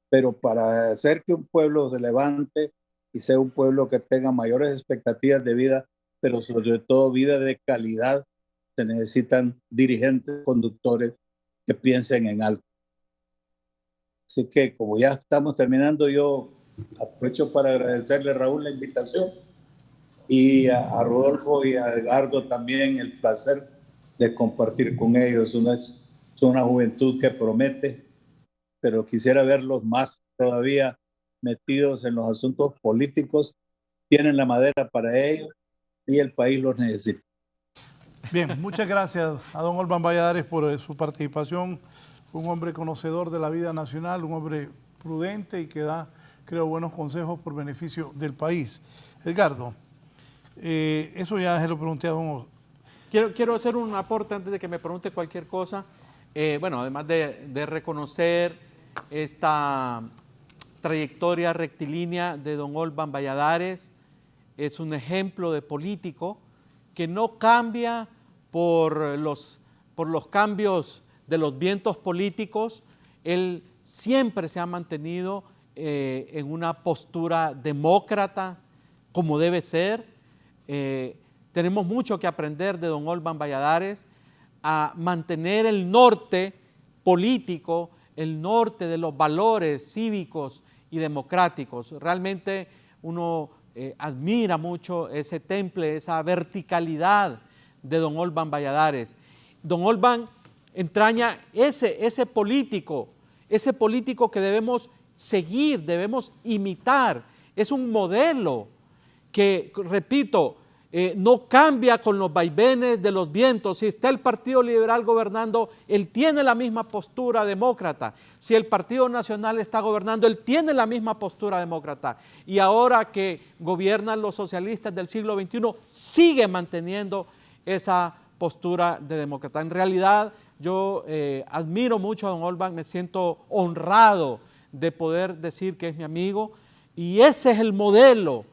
pero para hacer que un pueblo se levante y sea un pueblo que tenga mayores expectativas de vida, pero sobre todo vida de calidad, se necesitan dirigentes, conductores que piensen en alto. Así que como ya estamos terminando, yo aprovecho para agradecerle a Raúl la invitación y a Rodolfo y a Edgardo también el placer de compartir con ellos. Es una juventud que promete, pero quisiera verlos más todavía metidos en los asuntos políticos. Tienen la madera para ello y el país los necesita. Bien, muchas gracias a don Olban Valladares por su participación. Un hombre conocedor de la vida nacional, un hombre prudente y que da, creo, buenos consejos por beneficio del país. Edgardo, eso ya se lo pregunté a don. Quiero hacer un aporte antes de que me pregunte cualquier cosa. Bueno, además de reconocer esta trayectoria rectilínea de don Olban Valladares, es un ejemplo de político que no cambia por los cambios de los vientos políticos. Él siempre se ha mantenido en una postura demócrata, como debe ser. Tenemos mucho que aprender de don Olban Valladares a mantener el norte político, el norte de los valores cívicos y democráticos. Realmente uno admira mucho ese temple, esa verticalidad de don Olban Valladares. Don Olban entraña ese político que debemos seguir, debemos imitar. Es un modelo que, repito, no cambia con los vaivenes de los vientos. Si está el Partido Liberal gobernando, él tiene la misma postura demócrata. Si el Partido Nacional está gobernando, él tiene la misma postura demócrata. Y ahora que gobiernan los socialistas del siglo XXI, sigue manteniendo esa postura de demócrata. En realidad, yo admiro mucho a don Olban, me siento honrado de poder decir que es mi amigo, y ese es el modelo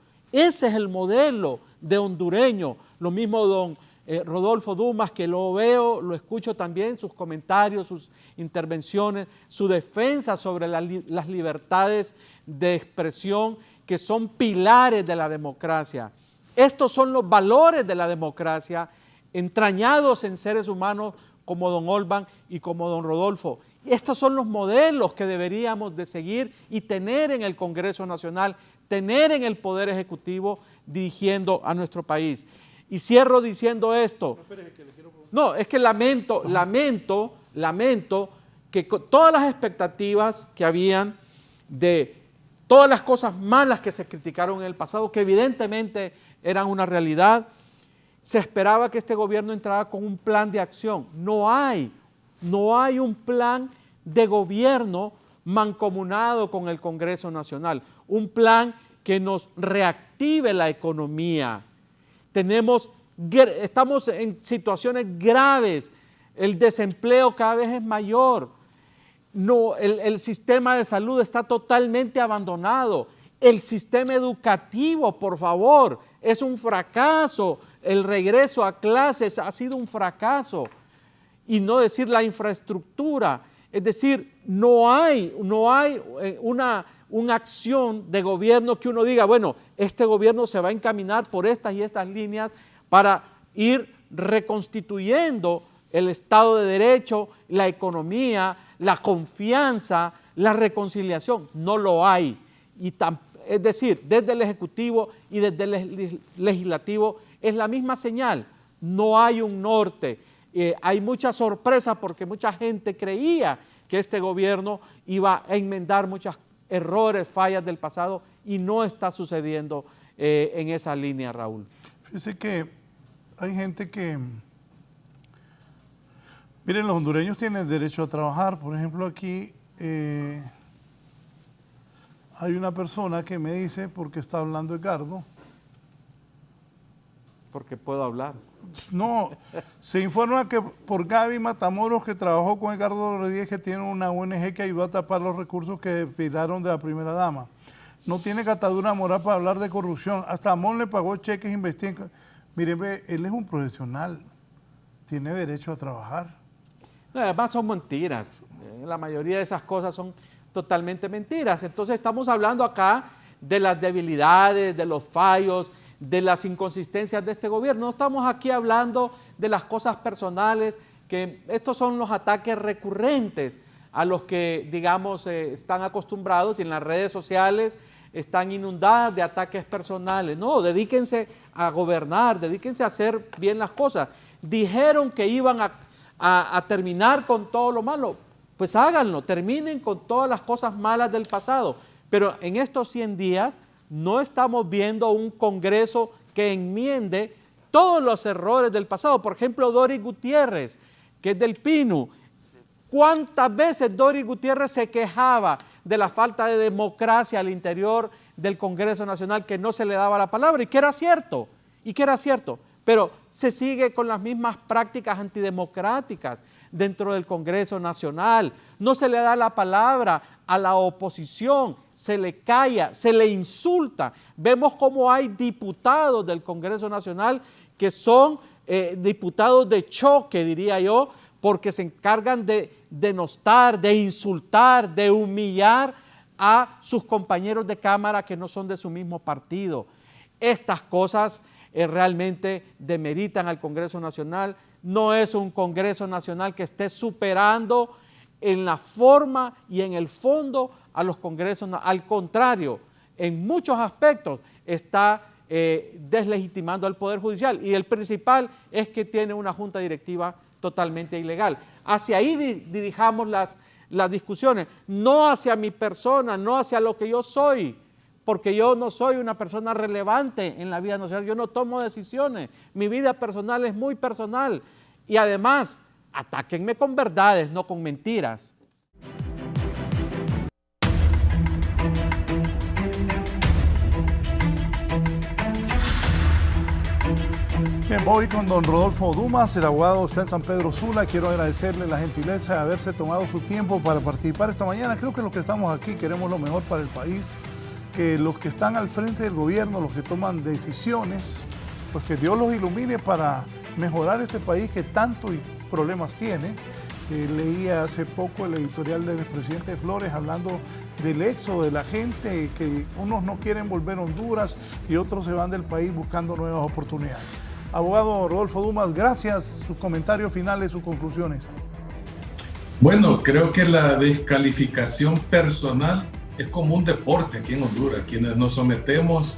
de hondureño. Lo mismo don Rodolfo Dumas, que lo veo, lo escucho también, sus comentarios, sus intervenciones, su defensa sobre las libertades de expresión, que son pilares de la democracia. Estos son los valores de la democracia entrañados en seres humanos como don Olban y como don Rodolfo. Y estos son los modelos que deberíamos de seguir y tener en el Congreso Nacional, tener en el Poder Ejecutivo dirigiendo a nuestro país. Y cierro diciendo esto. No, es que lamento que todas las expectativas que habían de todas las cosas malas que se criticaron en el pasado, que evidentemente eran una realidad, se esperaba que este gobierno entrara con un plan de acción. No hay un plan de gobierno mancomunado con el Congreso Nacional, un plan que nos reactive la economía. Estamos en situaciones graves, el desempleo cada vez es mayor, el sistema de salud está totalmente abandonado, el sistema educativo, por favor, es un fracaso, el regreso a clases ha sido un fracaso, y no decir la infraestructura, es decir, no hay una acción de gobierno que uno diga, bueno, este gobierno se va a encaminar por estas y estas líneas para ir reconstituyendo el Estado de Derecho, la economía, la confianza, la reconciliación. No lo hay. Es decir, desde el Ejecutivo y desde el Legislativo es la misma señal. No hay un norte. Hay mucha sorpresa porque mucha gente creía que este gobierno iba a enmendar muchos errores, fallas del pasado, y no está sucediendo en esa línea, Raúl. Fíjese que hay gente que... Miren, los hondureños tienen derecho a trabajar. Por ejemplo, aquí hay una persona que me dice, porque está hablando Edgardo. Porque puedo hablar. No, se informa que por Gaby Matamoros, que trabajó con Edgardo Rodríguez, que tiene una ONG que ayudó a tapar los recursos que piraron de la primera dama. No tiene catadura moral para hablar de corrupción. Hasta Amón le pagó cheques, investigan. Miren, él es un profesional, tiene derecho a trabajar. No, además son mentiras. La mayoría de esas cosas son totalmente mentiras. Entonces estamos hablando acá de las debilidades, de los fallos, de las inconsistencias de este gobierno. No estamos aquí hablando de las cosas personales, que estos son los ataques recurrentes a los que, digamos, están acostumbrados, y en las redes sociales están inundadas de ataques personales. No, dedíquense a gobernar, dedíquense a hacer bien las cosas. Dijeron que iban a terminar con todo lo malo, pues háganlo, terminen con todas las cosas malas del pasado. Pero en estos 100 días no estamos viendo un Congreso que enmiende todos los errores del pasado. Por ejemplo, Doris Gutiérrez, que es del PINU. ¿Cuántas veces Doris Gutiérrez se quejaba de la falta de democracia al interior del Congreso Nacional, que no se le daba la palabra, y que era cierto, pero se sigue con las mismas prácticas antidemocráticas dentro del Congreso Nacional? No se le da la palabra a la oposición, se le calla, se le insulta. Vemos cómo hay diputados del Congreso Nacional que son diputados de choque, diría yo, porque se encargan de denostar, de insultar, de humillar a sus compañeros de Cámara que no son de su mismo partido. Estas cosas realmente demeritan al Congreso Nacional. No es un Congreso Nacional que esté superando en la forma y en el fondo a los congresos. Al contrario, en muchos aspectos está deslegitimando al Poder Judicial, y el principal es que tiene una junta directiva totalmente ilegal. Hacia ahí dirijamos las discusiones, no hacia mi persona, no hacia lo que yo soy, porque yo no soy una persona relevante en la vida nacional, yo no tomo decisiones, mi vida personal es muy personal, y además, atáquenme con verdades, no con mentiras. Bien, voy con don Rodolfo Dumas, el abogado está en San Pedro Sula. Quiero agradecerle la gentileza de haberse tomado su tiempo para participar esta mañana. Creo que los que estamos aquí queremos lo mejor para el país, que los que están al frente del gobierno, los que toman decisiones, pues que Dios los ilumine para mejorar este país que tanto problemas tiene. Leía hace poco el editorial del expresidente Flores hablando del éxodo de la gente, que unos no quieren volver a Honduras y otros se van del país buscando nuevas oportunidades. Abogado Rodolfo Dumas, gracias. Sus comentarios finales, sus conclusiones. Bueno, creo que la descalificación personal es como un deporte aquí en Honduras. Quienes nos sometemos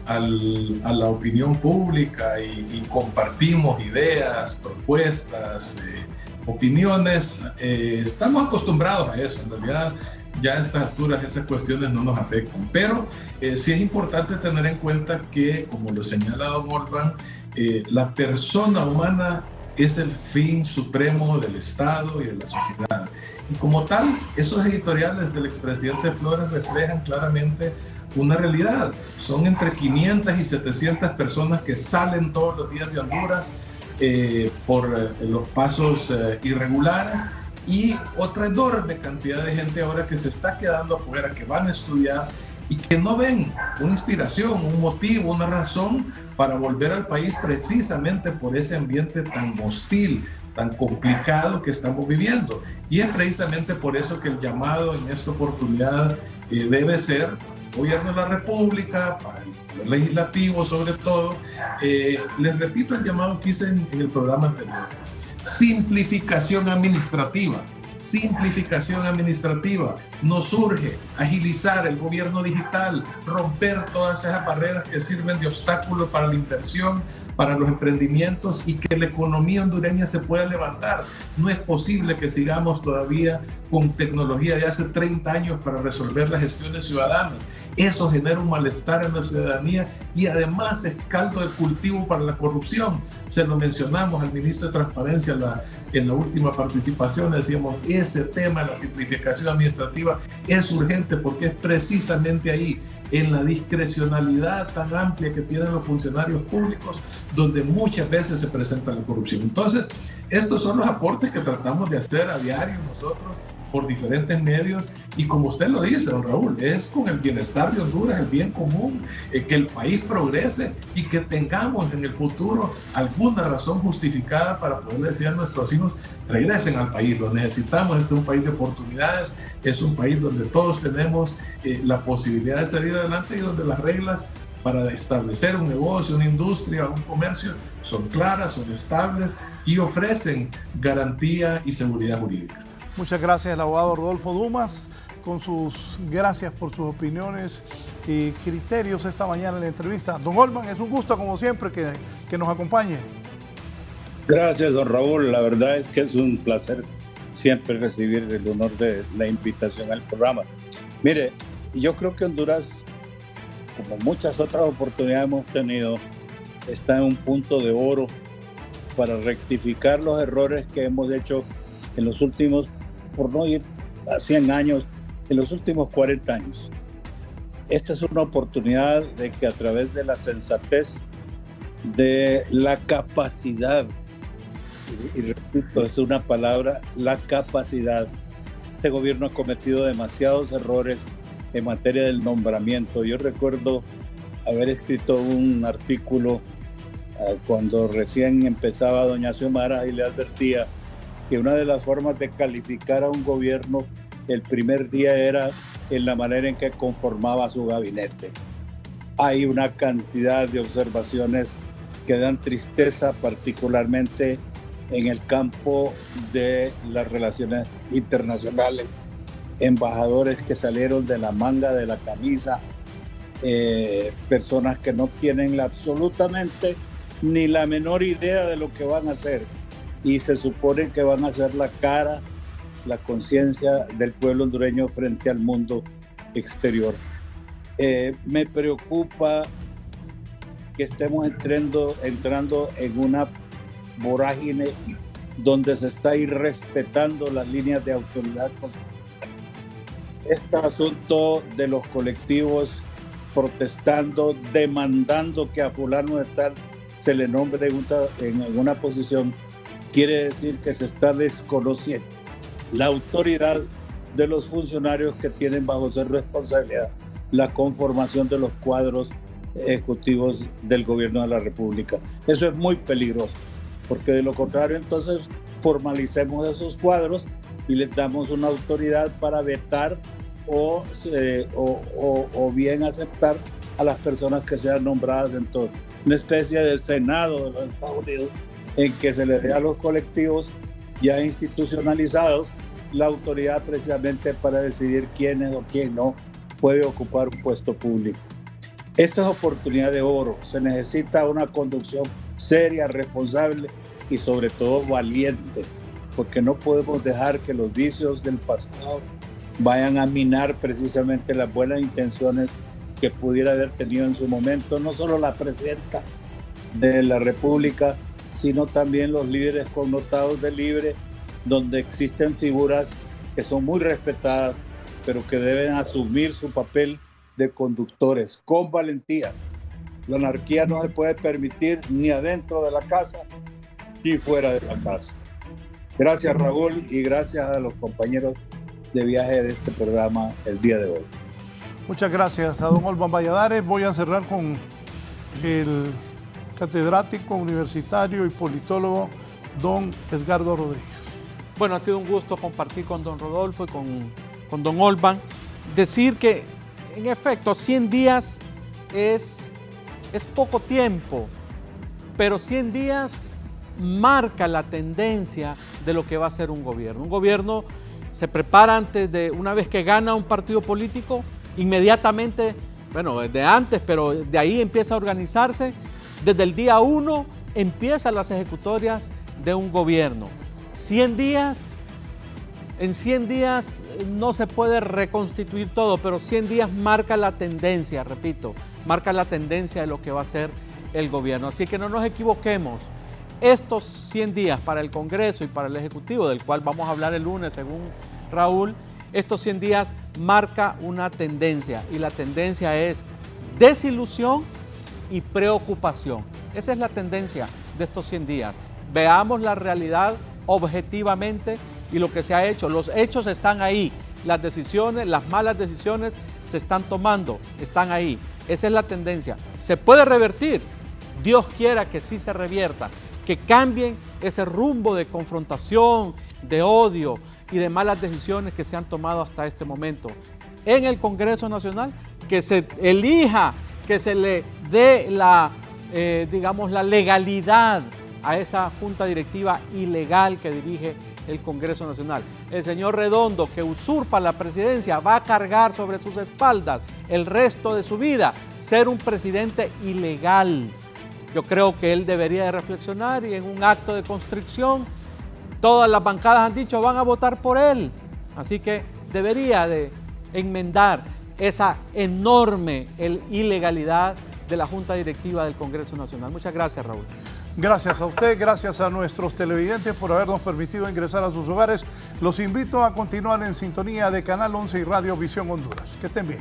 a la opinión pública y compartimos ideas, propuestas, opiniones, estamos acostumbrados a eso. En realidad, ya a estas alturas esas cuestiones no nos afectan. Pero sí es importante tener en cuenta que, como lo señala don Olvan, la persona humana es el fin supremo del Estado y de la sociedad. Y como tal, esos editoriales del expresidente Flores reflejan claramente una realidad. Son entre 500 y 700 personas que salen todos los días de Honduras por los pasos irregulares, y otra enorme cantidad de gente ahora que se está quedando afuera, que van a estudiar y que no ven una inspiración, un motivo, una razón para volver al país, precisamente por ese ambiente tan hostil, tan complicado que estamos viviendo. Y es precisamente por eso que el llamado en esta oportunidad debe ser Gobierno de la República, para el Poder Legislativo sobre todo. Les repito el llamado que hice en el programa anterior: simplificación administrativa. Simplificación administrativa. Nos urge agilizar el gobierno digital, romper todas esas barreras que sirven de obstáculo para la inversión, para los emprendimientos, y que la economía hondureña se pueda levantar. No es posible que sigamos todavía con tecnología de hace 30 años para resolver las gestiones ciudadanas. Eso genera un malestar en la ciudadanía y además es caldo de cultivo para la corrupción. Se lo mencionamos al ministro de Transparencia en la última participación. Decíamos, ese tema de la simplificación administrativa es urgente porque es precisamente ahí, en la discrecionalidad tan amplia que tienen los funcionarios públicos, donde muchas veces se presenta la corrupción. Entonces, estos son los aportes que tratamos de hacer a diario nosotros por diferentes medios, y como usted lo dice, don Raúl, es con el bienestar de Honduras, el bien común, que el país progrese y que tengamos en el futuro alguna razón justificada para poder decir a nuestros hijos: regresen al país, lo necesitamos. Este es un país de oportunidades, es un país donde todos tenemos la posibilidad de salir adelante y donde las reglas para establecer un negocio, una industria, un comercio son claras, son estables y ofrecen garantía y seguridad jurídica. Muchas gracias al abogado Rodolfo Dumas, gracias por sus opiniones y criterios esta mañana en la entrevista. Don Olvan, es un gusto como siempre que nos acompañe. Gracias, don Raúl. La verdad es que es un placer siempre recibir el honor de la invitación al programa. Mire, yo creo que Honduras, como muchas otras oportunidades hemos tenido, está en un punto de oro para rectificar los errores que hemos hecho en los últimos, por no ir a 100 años, en los últimos 40 años. Esta es una oportunidad de que a través de la sensatez, de la capacidad, y repito, es una palabra, la capacidad, este gobierno ha cometido demasiados errores en materia del nombramiento. Yo recuerdo haber escrito un artículo cuando recién empezaba doña Xiomara y le advertía que una de las formas de calificar a un gobierno el primer día era en la manera en que conformaba su gabinete. Hay una cantidad de observaciones que dan tristeza, particularmente en el campo de las relaciones internacionales. Embajadores que salieron de la manga de la camisa, personas que no tienen absolutamente ni la menor idea de lo que van a hacer, y se supone que van a ser la cara, la conciencia del pueblo hondureño frente al mundo exterior. Me preocupa que estemos entrando en una vorágine donde se está irrespetando las líneas de autoridad. Este asunto de los colectivos protestando, demandando que a fulano de tal se le nombre en alguna posición, quiere decir que se está desconociendo la autoridad de los funcionarios que tienen bajo su responsabilidad la conformación de los cuadros ejecutivos del gobierno de la República. Eso es muy peligroso, porque de lo contrario entonces formalicemos esos cuadros y les damos una autoridad para vetar o bien aceptar a las personas que sean nombradas en todo. Una especie de Senado de los Estados Unidos en que se le dé a los colectivos ya institucionalizados la autoridad precisamente para decidir quién es o quién no puede ocupar un puesto público. Esta es oportunidad de oro. Se necesita una conducción seria, responsable y sobre todo valiente, porque no podemos dejar que los vicios del pasado vayan a minar precisamente las buenas intenciones que pudiera haber tenido en su momento, no solo la presidenta de la República, sino también los líderes connotados de Libre, donde existen figuras que son muy respetadas, pero que deben asumir su papel de conductores con valentía. La anarquía no se puede permitir ni adentro de la casa ni fuera de la casa. Gracias, Raúl, y gracias a los compañeros de viaje de este programa el día de hoy. Muchas gracias a don Olvan Valladares. Voy a cerrar con el catedrático universitario y politólogo don Edgardo Rodríguez. Bueno, ha sido un gusto compartir con don Rodolfo y con don Olvan. Decir que, en efecto, 100 días es poco tiempo, pero 100 días marca la tendencia de lo que va a ser un gobierno. Un gobierno se prepara antes de, una vez que gana un partido político, inmediatamente, bueno, desde antes, pero de ahí empieza a organizarse. Desde el día 1 empiezan las ejecutorias de un gobierno. 100 días, en 100 días no se puede reconstituir todo, pero 100 días marca la tendencia, repito, marca la tendencia de lo que va a ser el gobierno. Así que no nos equivoquemos. Estos 100 días para el Congreso y para el Ejecutivo, del cual vamos a hablar el lunes según Raúl, estos 100 días marca una tendencia, y la tendencia es desilusión y preocupación. Esa es la tendencia de estos 100 días. Veamos la realidad objetivamente y lo que se ha hecho. Los hechos están ahí, las decisiones, las malas decisiones se están tomando, están ahí. Esa es la tendencia. ¿Se puede revertir? Dios quiera que sí se revierta, que cambien ese rumbo de confrontación, de odio y de malas decisiones que se han tomado hasta este momento. En el Congreso Nacional, que se elija, que se le dé la legalidad a esa junta directiva ilegal que dirige el Congreso Nacional. El señor Redondo, que usurpa la presidencia, va a cargar sobre sus espaldas el resto de su vida ser un presidente ilegal. Yo creo que él debería de reflexionar, y en un acto de constricción todas las bancadas han dicho van a votar por él. Así que debería de enmendar esa enorme ilegalidad de la Junta Directiva del Congreso Nacional. Muchas gracias, Raúl. Gracias a usted, gracias a nuestros televidentes por habernos permitido ingresar a sus hogares. Los invito a continuar en sintonía de Canal 11 y Radio Visión Honduras. Que estén bien.